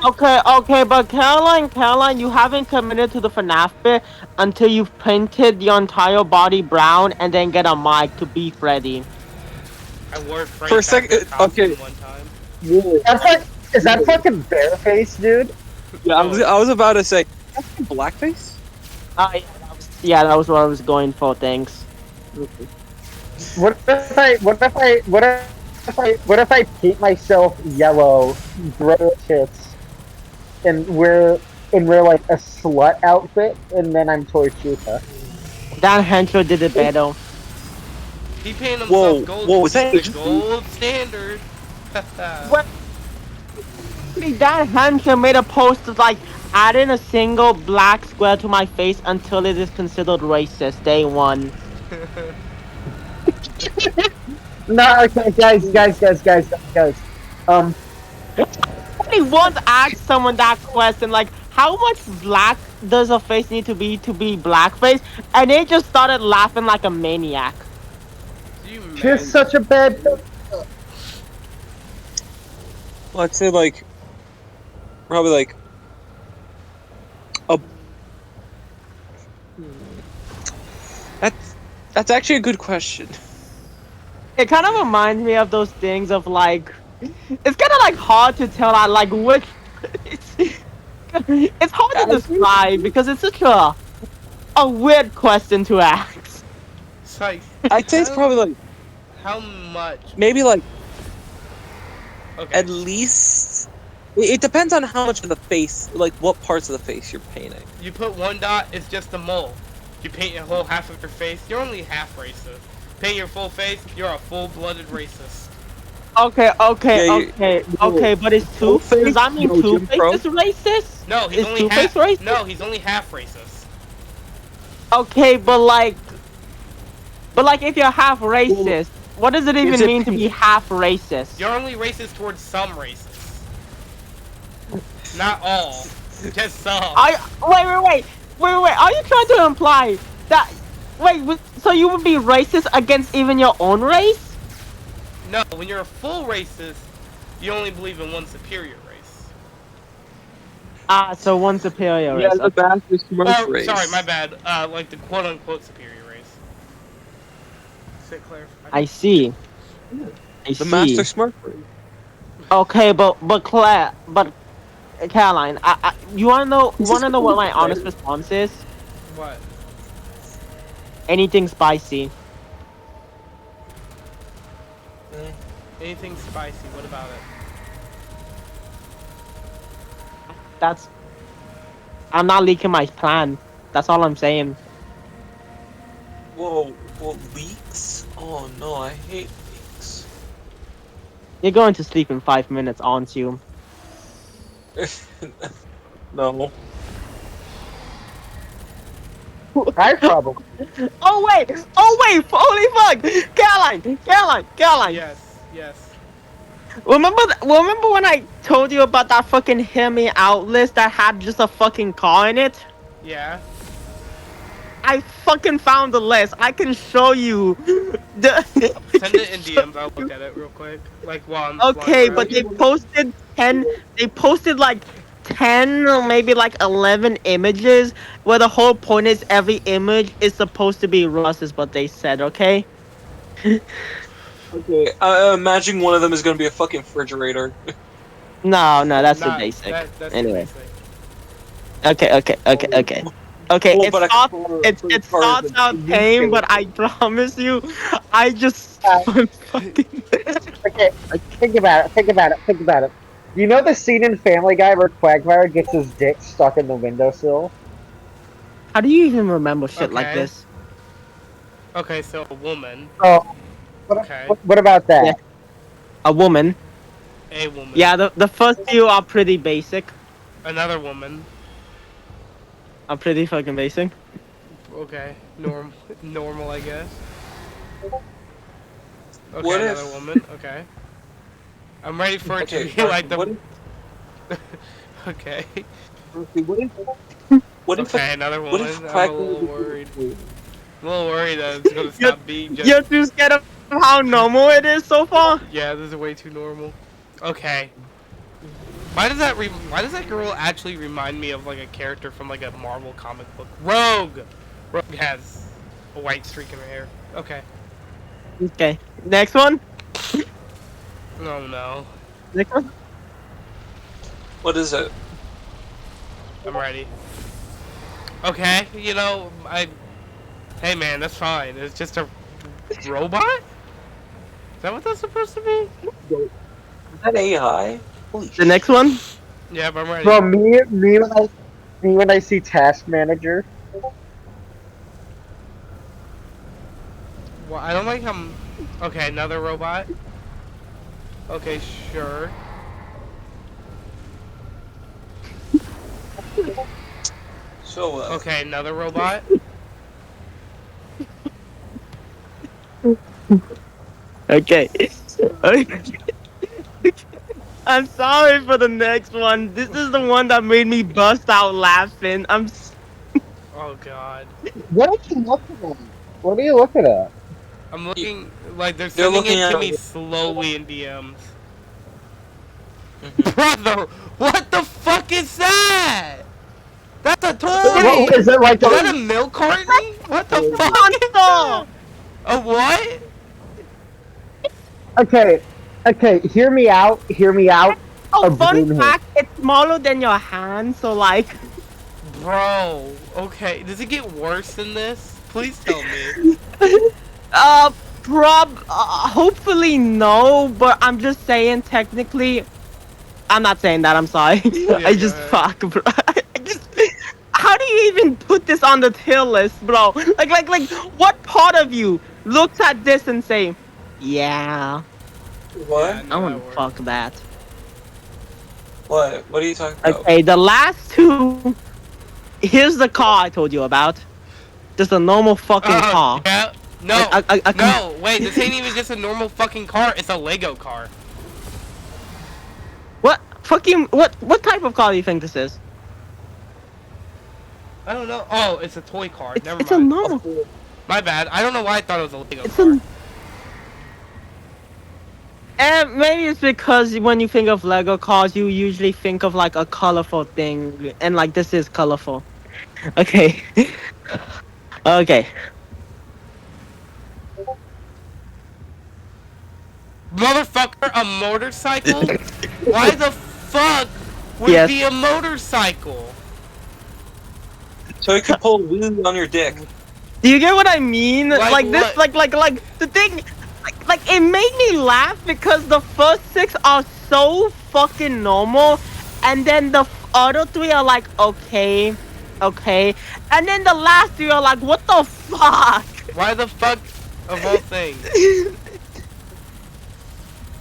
Okay, but Caroline, you haven't committed to the FNAF bit until you've painted your entire body brown and then get a mic to be Freddy. I wore Frank For a second, Capra's costume okay. one time. Is that fucking Bareface, dude? Yeah, I was about to say. That's blackface. That was what I was going for. Thanks. What if I paint myself yellow, grow tits, and wear like a slut outfit, and then I'm Tortuga? Dan Henshaw did it better. He painted Whoa, himself gold. whoa, is He's that the agency? gold standard. What? That hamster made a post of like adding a single black square to my face until it is considered racist. Day one. No, okay, guys. Somebody once asked someone that question, like, how much black does a face need to be blackface? And they just started laughing like a maniac. You Just man. such a bad. Well, I'd say like probably like a. That's actually a good question. It kind of reminds me of those things of like, it's kind of like hard to tell like which. It's hard to describe because it's such a weird question to ask. It's like, I'd say it's probably like how much? maybe like Okay. at least. It depends on how much of the face, like what parts of the face you're painting. You put one dot, it's just a mole. You paint your whole half of your face, you're only half racist. Paint your full face, you're a full-blooded racist. Okay, Yeah, okay, but it's Two-Face? Does that mean No, Jim Two-Face Crow? is racist? No, he's Is only Two-Face half. racist? No, he's only half racist. Okay, but like, if you're half racist, what does it even is it- mean to be half racist? You're only racist towards some races. Not all. Just some. Wait. Are you trying to imply that? So you would be racist against even your own race? No, when you're a full racist, you only believe in one superior race. Ah, so one superior Yeah, race. the master smart Or, race. sorry, my bad. Like the quote-unquote superior race. Sit clarified. I see. The master smart race. Okay, but Caroline, you wanna know what my honest response is? What? Anything spicy. Anything spicy, what about it? I'm not leaking my plan. That's all I'm saying. Whoa, leaks? Oh no, I hate leaks. You're going to sleep in 5 minutes, aren't you? No. I probably. Oh wait! Holy fuck! Caroline! Yes. Remember when I told you about that fucking hear me out list that had just a fucking car in it? Yeah. I fucking found the list. I can show you. Send it in DMs, I'll look at it real quick. Like while I'm Okay, flying but around. they posted 10. They posted like 10 or maybe like 11 images, where the whole point is every image is supposed to be Russ, is what they said. Okay. Okay. Imagine one of them is gonna be a fucking refrigerator. No, that's the Not- basic. that's Anyway. the basic. Okay. Well, It but I starts. can- It starts out tame, but I promise you, I just fucking. Okay, think about it. You know the scene in Family Guy where Quagmire gets his dick stuck in the windowsill? How do you even remember shit like Okay. this? Okay, so a woman. Oh, Okay. what about that? Yeah. A woman. A woman. Yeah, the first few are pretty basic. Another woman. Are pretty fucking basic. Okay. Normal, I guess. Okay, What another if- woman. Okay. I'm ready for it to be like the. what Okay. What if Okay, another what woman. if I'm a Quack little worried. I'm a little worried that it's gonna stop being just. You're too scared of how normal it is so far. Yeah, this is way too normal. Okay. Why does that girl actually remind me of like a character from like a Marvel comic book? Rogue! Rogue has a white streak in her hair. Okay. Okay. Next one. Oh no. Next one. What is it? I'm ready. Okay, you know, hey man, that's fine. It's just a robot? Is that what that's supposed to be? Is that AI? Holy The next one. Yeah, but I'm ready. Bro, me when I see Task Manager. Well, I don't like how. Okay, another robot. Okay, sure. So, Okay, another robot. Okay. I'm sorry for the next one. This is the one that made me bust out laughing. Oh god. What are you looking at? What are you looking at? I'm looking like they're They're sending looking it to at- me slowly in DMs. Mhm. Brother, what the fuck is that? That's a toy! Well, is it like Is that a milk carton? What the fuck is that? Console! A what? okay, hear me out, Oh, A fun broom fact, it's smaller than your hand, so like... Bro, okay. Does it get worse than this? Please tell me. Hopefully no, but I'm just saying, technically... I'm not saying that, I'm sorry. I go just ahead. fuck, bro. How do you even put this on the tier list, bro? Like, what part of you looks at this and say, yeah, What? Yeah, I no, want that to works. fuck that. What? What are you talking about? Okay, the last two. Here's the car I told you about. Just a normal fucking car. Yeah. No. I No, wait, this ain't even just a normal fucking car. It's a Lego car. What fucking what type of car do you think this is? I don't know. Oh, it's a toy car. Never It's a mind. normal. My bad. I don't know why I thought it was a Lego It's car. a. And maybe it's because when you think of Lego cars, you usually think of like a colorful thing, and like this is colorful. Okay. Okay. Motherfucker, a motorcycle? Why the fuck would Yes. it be a motorcycle? So you can pull a wheel on your dick. Do you get what I mean? Like This, what? like the thing, like it made me laugh because the first six are so fucking normal, and then the other three are like okay, and then the last three are like what the fuck? Why the fuck of all things?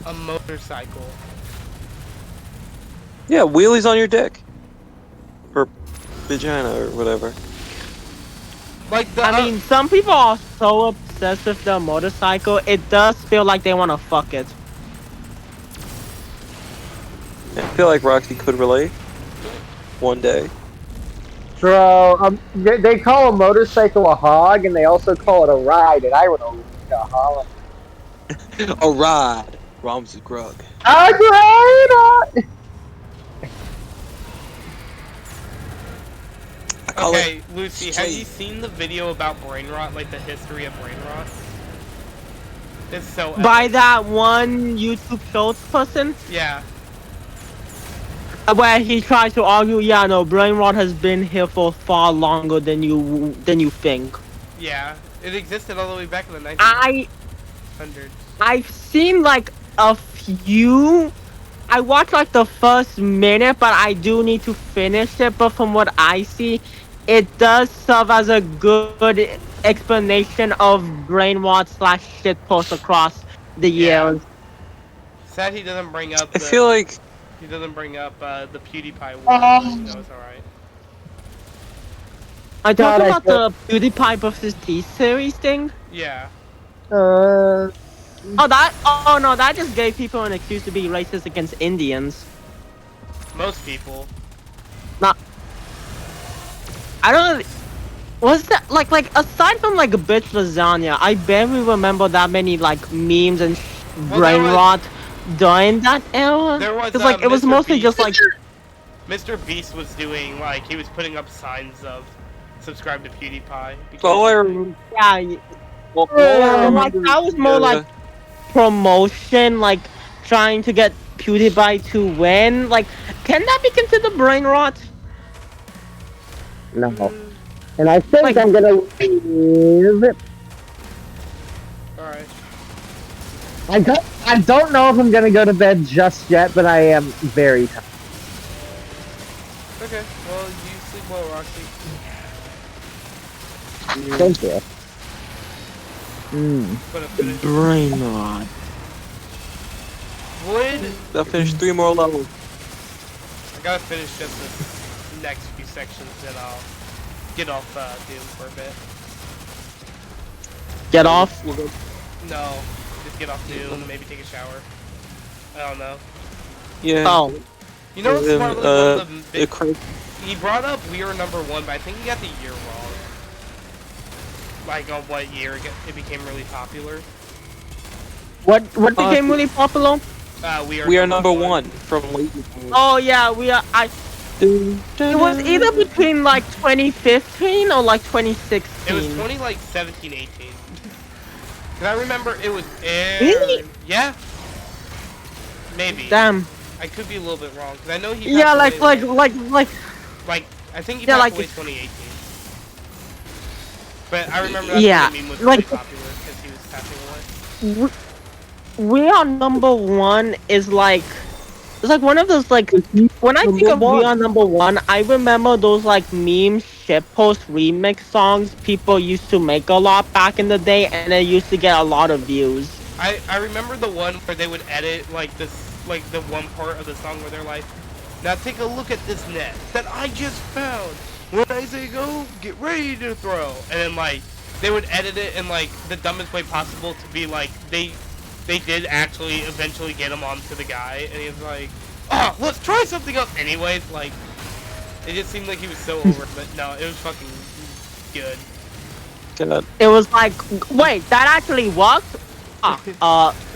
A motorcycle. Yeah, wheelies on your dick. Or vagina or whatever. Like the. I mean, some people are so obsessed with the motorcycle, it does feel like they want to fuck it. I feel like Roxy could relate. One day. Bro, they call a motorcycle a hog, and they also call it a ride, and I would have a hog. A ride. Rom's a grug. A ride! Okay, Lucy, have you seen the video about brain rot, like the history of brain rot? It's so By epic. that one YouTube Shorts person, Yeah. where he tries to argue, yeah, no, brain rot has been here for far longer than you think. Yeah. It existed all the way back in the 1900s. I've seen like a few. I watched like the first minute, but I do need to finish it. But from what I see, it does serve as a good explanation of brain rot / shitpost across the Yeah. years. Sad he doesn't bring up. I feel like He doesn't bring up the PewDiePie war, but he knows alright. I'm God, talking I about the PewDiePie versus T series thing. Yeah. Oh no, that just gave people an excuse to be racist against Indians. Most people. I don't. Was that like aside from like bitch lasagna? I barely remember that many like memes and Well, brain there was- rot during that era. There was, Because like it was Mr. mostly Beast. just like Mr. Beast was doing, like, he was putting up signs of subscribe to PewDiePie. because- all I remember. yeah, Well, all I like remember that was more is, like promotion, like trying to get PewDiePie to win. Like, can that be considered brain rot? No. And I think Like- I'm gonna leave it. Alright. I don't know if I'm gonna go to bed just yet, but I am very tired. Okay, well, you sleep well, Roxy. Thank you. But a finish. Brain rot. Would I'll finish 3 more levels. I gotta finish just the next few sections, then I'll get off Doom for a bit. Get off. We'll go. No, just get off Doom, maybe take a shower. I don't know. Yeah. Oh, You know what's Then, one of the the big... cra- He brought up we were number 1, but I think he got the year wrong. Like on what year it became really popular. what became really popular? We are number 1 from Lazy Boy. Oh yeah, we are. It was either between like 2015 or like 2016. It was 17, 18. Cause I remember it was Really? Yeah. Maybe. Damn. I could be a little bit wrong, cause I know he. Yeah, passed like away I think he Yeah, passed like away it's- 2018. But I remember that Yeah, meme was like- really popular because he was passing away. We Are Number One is like, it's like one of those like, when I think of We Are Number One, I remember those like meme shitpost remix songs people used to make a lot back in the day, and they used to get a lot of views. I remember the one where they would edit like this, like the one part of the song where they're like, now take a look at this net that I just found. When I say go, get ready to throw. And then like, they would edit it in like the dumbest way possible to be like, they did actually eventually get him onto the guy. And he was like, oh, let's try something else. Anyways, like, it just seemed like he was so over it, but no, it was fucking good. God. It was like, wait, that actually worked?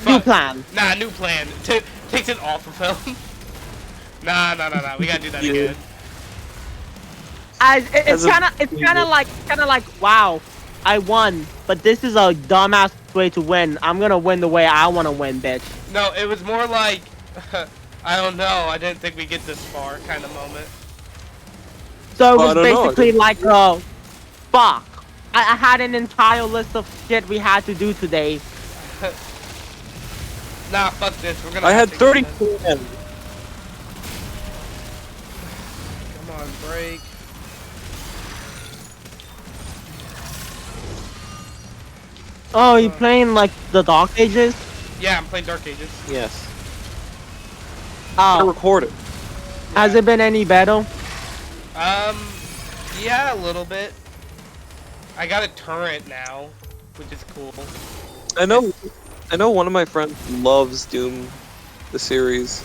New plan. Nah, new plan. Takes it off of him. Nah. We gotta do that Yeah. again. It's kind of like, wow, I won, but this is a dumbass way to win. I'm gonna win the way I want to win, bitch. No, it was more like, I don't know, I didn't think we'd get this far kind of moment. So it Well, I was don't know. basically like, fuck. I had an entire list of shit we had to do today. Nah, fuck this, we're gonna I have had to 30 get this. p.m. Come on, break. Oh, you playing like the Dark Ages? Yeah, I'm playing Dark Ages. Yes. I Oh, recorded. has it been any better? Yeah, a little bit. I got a turret now, which is cool. I know one of my friends loves Doom, the series.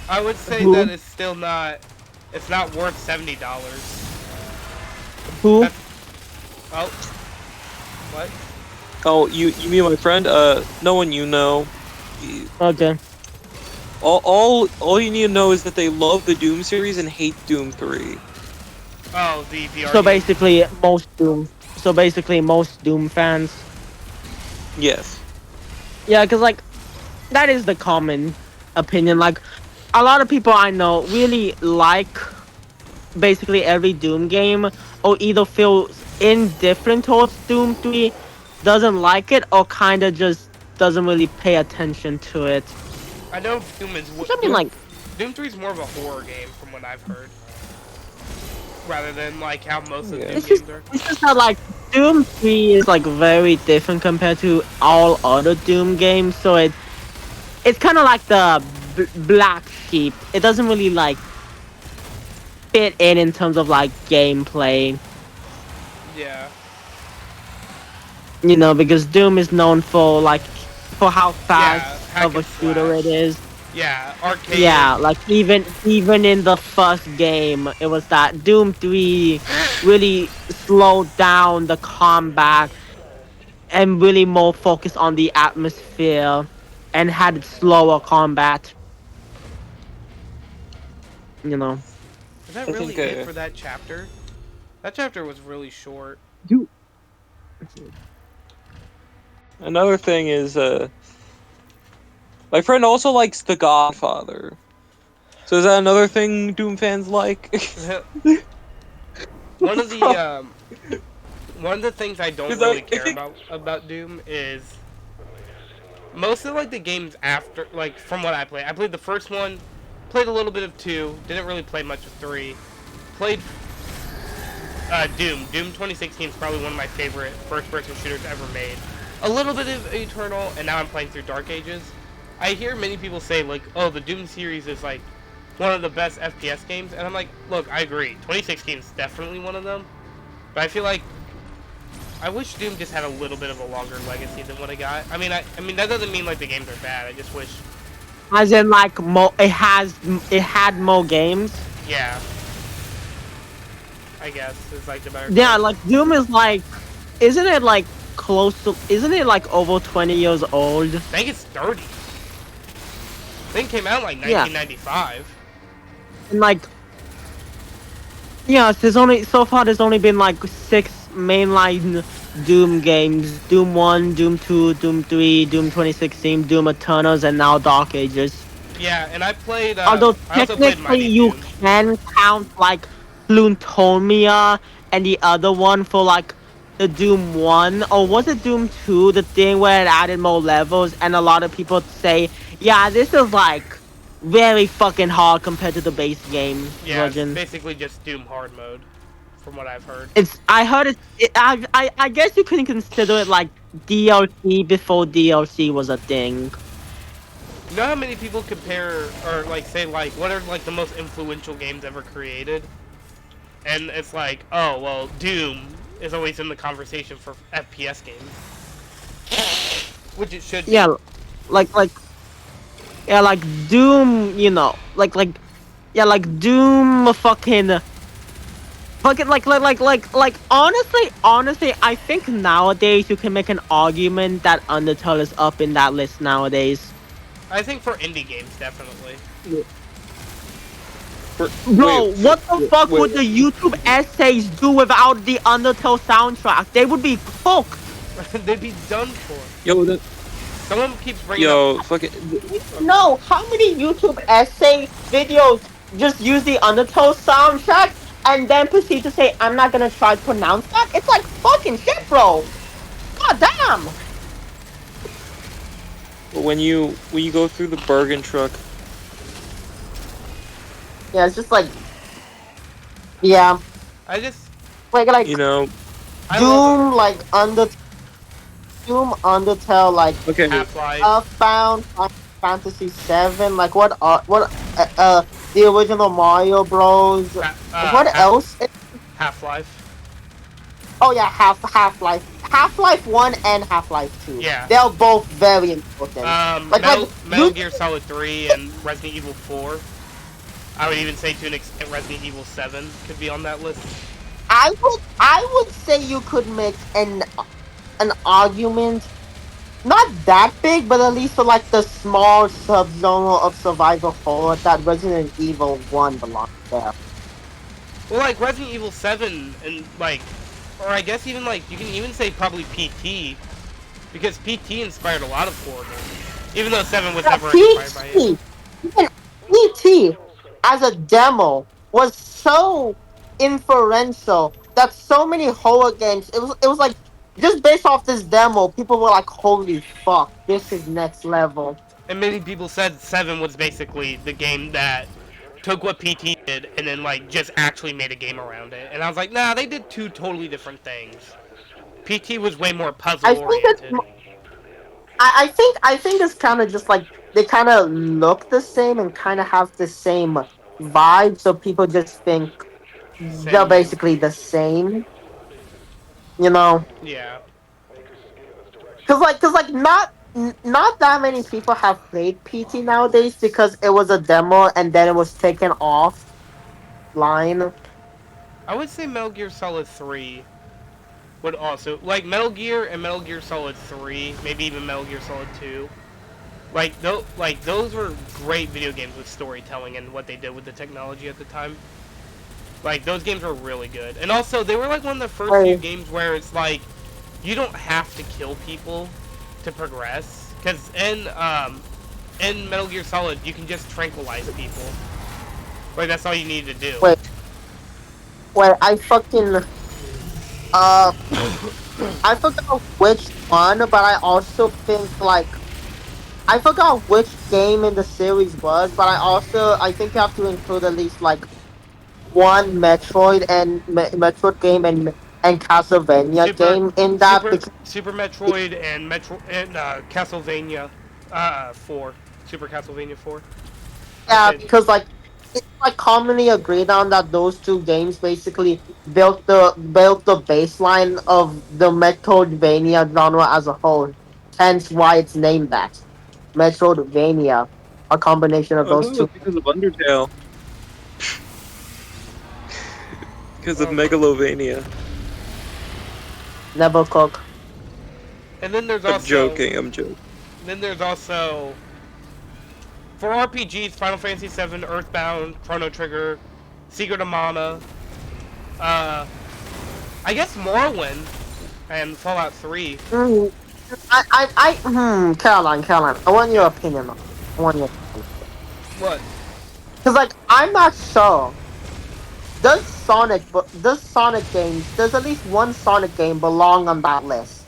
I would say Who? that it's still not, it's not worth $70. Who? That's- Oh. What? Oh, you mean my friend? No one you know. Okay. All you need to know is that they love the Doom series and hate Doom 3. Oh, the VR So game. basically, most Doom fans. Yes. Yeah, cause like, that is the common opinion. Like, a lot of people I know really like basically every Doom game, or either feels indifferent towards Doom 3, doesn't like it, or kinda just doesn't really pay attention to it. I know Doom is. Which I mean, like, Doom 3 is more of a horror game, from what I've heard, rather than like how most of Yeah. Doom it's just, games are. it's just that like Doom 3 is like very different compared to all other Doom games, so it's kind of like the black sheep. It doesn't really like fit in terms of like gameplay, Yeah. you know, because Doom is known for like for how fast hack of a and shooter slash. it is. Yeah, arcade. Yeah, like even in the first game, it was that Doom 3 really slowed down the combat and really more focused on the atmosphere and had slower combat. You know. Is that I really think, it for that chapter? That chapter was really short. Another thing is, my friend also likes The Godfather. So is that another thing Doom fans like? One of the things I don't 'Cause really I care think- about Doom is most of like the games after, like from what I played. I played the first one, played a little bit of 2, didn't really play much of 3. Played Doom. Doom 2016 is probably one of my favorite first-person shooters ever made. a little bit of Eternal, and now I'm playing through Dark Ages. I hear many people say like, "Oh, the Doom series is like one of the best FPS games," and I'm like, "Look, I agree. 2016 is definitely one of them, but I feel like I wish Doom just had a little bit of a longer legacy than what I got. I mean, that doesn't mean like the games are bad. I just wish, As in, like, it had more games. yeah, I guess is like the better. Yeah, term. like Doom is like, isn't it like isn't it like over 20 years old? I think it's 30. I think it came out in like Yeah. 1995. And like, yeah, there's only been like 6 mainline Doom games: Doom 1, Doom 2, Doom 3, Doom 2016, Doom Eternals, and now Dark Ages. Yeah, and I played. Although I also played technically Mighty you Doom. can count like Pluntomia and the other one for like the Doom 1, or was it Doom 2, the thing where it added more levels, and a lot of people say, yeah, this is like very fucking hard compared to the base game Yeah, it's version. basically just Doom hard mode, from what I've heard. I heard I guess you can consider it like DLC before DLC was a thing. You know how many people compare or like say like what are like the most influential games ever created? And it's like, oh well, Doom is always in the conversation for FPS games, which it should be. Yeah, like yeah, like Doom, you know, yeah, like Doom, fucking like honestly, I think nowadays you can make an argument that Undertale is up in that list nowadays. I think for indie games, definitely. Bro, what the fuck would the YouTube essays do without the Undertale soundtrack? They would be cooked. They'd be done for. Yo, Someone keeps bringing yo, up. fucking. No, how many YouTube essay videos just use the Undertale soundtrack and then proceed to say, I'm not gonna try to pronounce that? It's like fucking shit, bro. God damn. When you go through the Bergen truck, Yeah, it's just like, yeah, I just, like you know. I love Doom, like Undertale, like Okay. Half-Life. Earthbound, Final Fantasy 7, like what the original Mario Bros. What else? Half-Life. Oh yeah, Half-Life 1 and Half-Life 2. Yeah. They're both very important. Metal Gear Solid 3 and Resident Evil 4. I would even say to an extent Resident Evil 7 could be on that list. I would say you could make an argument, not that big, but at least for like the small subgenre of survival horror that Resident Evil 1 belongs there. Well, like Resident Evil 7 and like, or I guess even like, you can even say probably PT, because PT inspired a lot of horror games. Even though 7 was never inspired by it. Even PT as a demo was so inferential that so many horror games, it was like, just based off this demo, people were like, holy fuck, this is next level. And many people said 7 was basically the game that took what PT did and then like just actually made a game around it. And I was like, nah, they did two totally different things. PT was way more puzzle oriented. I think it's kind of just like they kind of look the same and kind of have the same vibe, so people just think they're basically the same. You know? Yeah. Cause like not that many people have played PT nowadays because it was a demo and then it was taken offline. I would say Metal Gear Solid 3 would also, like Metal Gear and Metal Gear Solid 3, maybe even Metal Gear Solid 2. Like those were great video games with storytelling and what they did with the technology at the time. Like those games were really good. And also they were like one of the first few games where it's like you don't have to kill people to progress. Cause in Metal Gear Solid you can just tranquilize people. Like that's all you need to do. Wait, I fucking I forgot which one, but I also think like I forgot which game in the series was, but I think you have to include at least like one Metroid and Metroid game and and Castlevania game in that. Super Metroid and Castlevania 4. Super Castlevania 4. Yeah, I'd say, because like it's like commonly agreed on that those two games basically built the baseline of the Metroidvania genre as a whole. Hence why it's named that. Metroidvania. A combination of I thought those it two. was because of Undertale. Because of um, Megalovania. Never cook. and then there's I'm also joking, I'm joking. then there's also for RPGs, Final Fantasy VII, Earthbound, Chrono Trigger, Secret of Mana, I guess Morrowind and Fallout 3. Caroline, I want your opinion on it. I want your opinion. What? Because, like, I'm not sure. Does Sonic games, does at least one Sonic game belong on that list?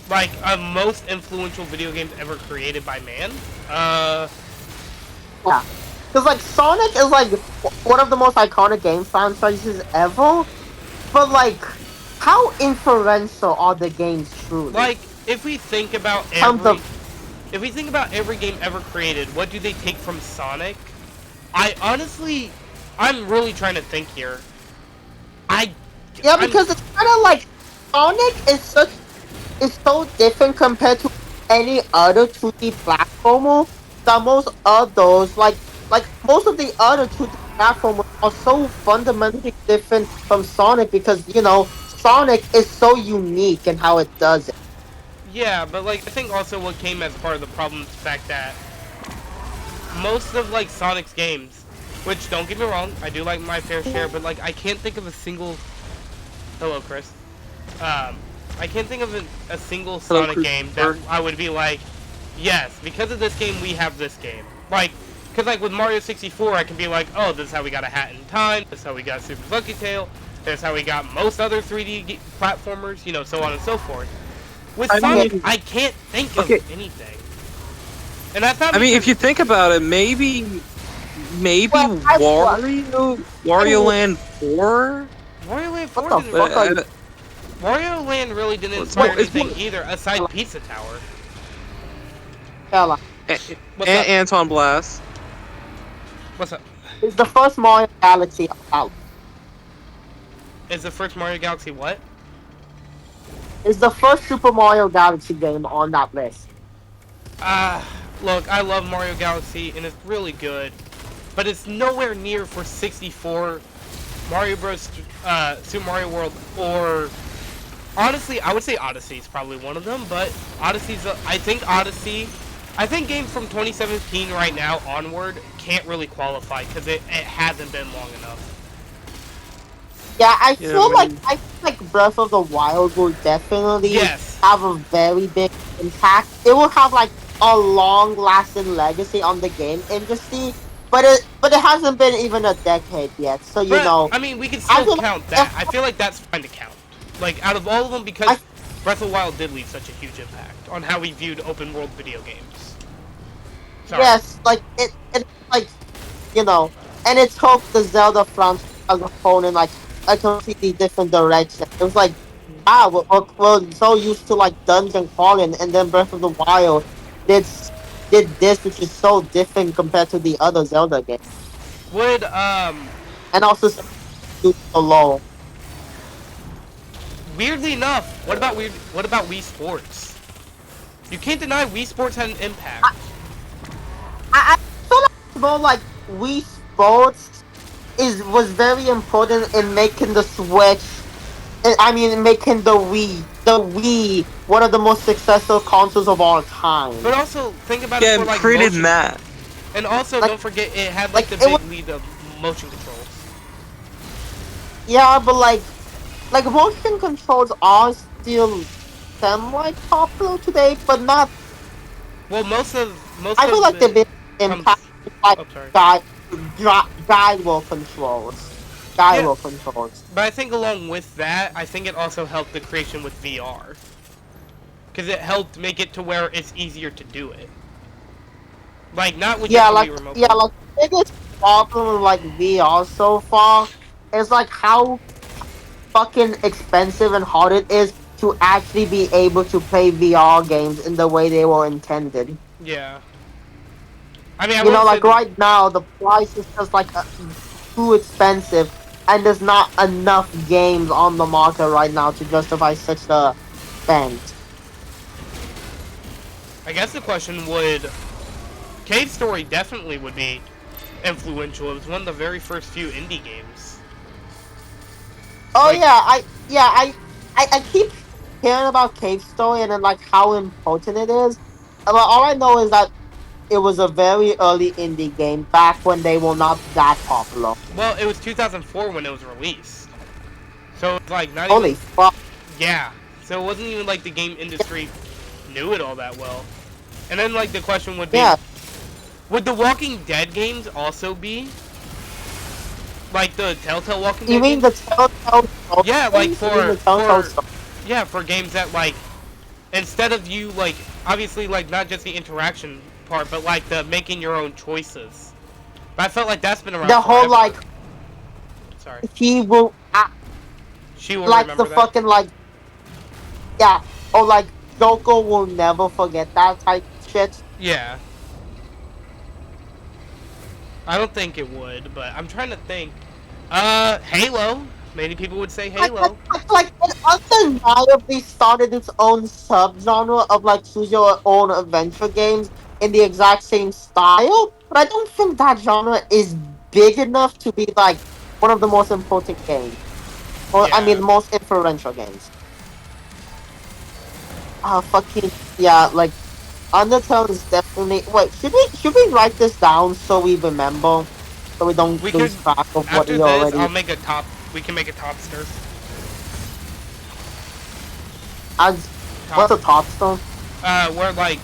Like most influential video games ever created by man. Yeah. Because, like, Sonic is, like, one of the most iconic game franchises ever. But, like, how influential are the games truly? Like if we think about every game ever created, what do they take from Sonic? I'm really trying to think here. Because it's kind of like Sonic is so different compared to any other 2D platformer that most others like most of the other 2D platformers are so fundamentally different from Sonic because Sonic is so unique in how it does it. Yeah, but like I think also what came as part of the problem is the fact that most of like Sonic's games, which don't get me wrong, I do like my fair share, but like I can't think of a single. Hello, Chris. I can't think of a single Sonic game that I would be like, yes, because of this game we have this game. Like, cause like with Mario 64, I can be like, oh, this is how we got a Hat in Time. This is how we got Super Lucky Tail. This is how we got most other 3D platformers. So on and so forth. With Sonic, I can't think of anything. And that's not. I mean, if you think about it, maybe Wario Land 4. Wario Land 4 What the fuck? Wario Land really didn't inspire anything either, aside Pizza Tower. Hell, Anton Blast. What's up? it's the first Mario Galaxy out. Is the first Mario Galaxy what? It's the first Super Mario Galaxy game on that list. Look, I love Mario Galaxy, and it's really good. But it's nowhere near for 64, Mario Bros. Super Mario World, or... Honestly, I would say Odyssey is probably one of them, but I think games from 2017 right now onward can't really qualify, because it hasn't been long enough. Yeah, I feel like Breath of the Wild will definitely have a very big impact. It will have like a long-lasting legacy on the game industry, but it hasn't been even a decade yet. So I mean, we can still count that. I feel like that's fine to count. Like out of all of them, because Breath of the Wild did leave such a huge impact on how we viewed open world video games. Sorry. Yes, like it like and it took the Zelda franchise as a whole in like a completely different direction. It was like, wow, we're so used to like dungeon crawling, and then Breath of the Wild did this, which is so different compared to the other Zelda games. And also alone. Weirdly enough, what about Wii Sports? You can't deny Wii Sports had an impact. I feel like it's more like Wii Sports was very important in making the Switch. I mean, making the Wii one of the most successful consoles of all time. But also think about it for like created that. And also don't forget it had like the big lead of motion controls. Yeah, but like motion controls are still semi-popular today, but not. Well, I feel like they've been impacted by gyro controls. Controls. But I think along with that, I think it also helped the creation with VR. Because it helped make it to where it's easier to do it. Like, not with like remote. Yeah, like the biggest problem with like VR so far is like how fucking expensive and hard it is to actually be able to play VR games in the way they were intended. Yeah. I mean, I You know, will say like that. right now, the price is just like too expensive, and there's not enough games on the market right now to justify such a spend. I guess the question would. Cave Story definitely would be influential. It was one of the very first few indie games. Oh Like, I keep hearing about Cave Story and then like how important it is. But all I know is that it was a very early indie game back when they were not that popular. well, it was 2004 when it was released. So it's like not Holy even. fuck! Yeah. So it wasn't even like the game industry knew it all that well. And then like the question would be, Yeah, would the Walking Dead games also be like the Telltale Walking you Dead mean games? the Telltale Story Yeah, like games? You mean the Telltale Story? for games that like instead of you like obviously like not just the interaction part, but like the making your own choices. But I felt like that's been around The whole forever. like Sorry, he will she will like remember the that. fucking like yeah, or like Joker will never forget that type shit. Yeah, I don't think it would, but I'm trying to think. Halo. Many people would say Halo. Like it undeniably started its own subgenre of like choose your own adventure games in the exact same style, but I don't think that genre is big enough to be like one of the most important games, or I mean, Yeah. most influential games. Fucking yeah, like Undertale is definitely. Wait, should we write this down so we remember, so we don't We lose could track of what after we this. already. I'll make a top. We can make a topster. As what's a topstone? Where like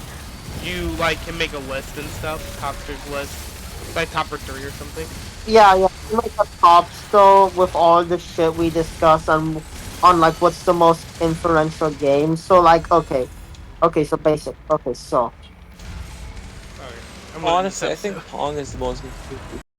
you like can make a list and stuff. Topsters list, like top for 3 or something. Yeah, like a topstone with all the shit we discussed on like what's the most influential game. So like okay, so basic. Okay, so Okay. I'm gonna Honestly, I use think episode. Pong is the most.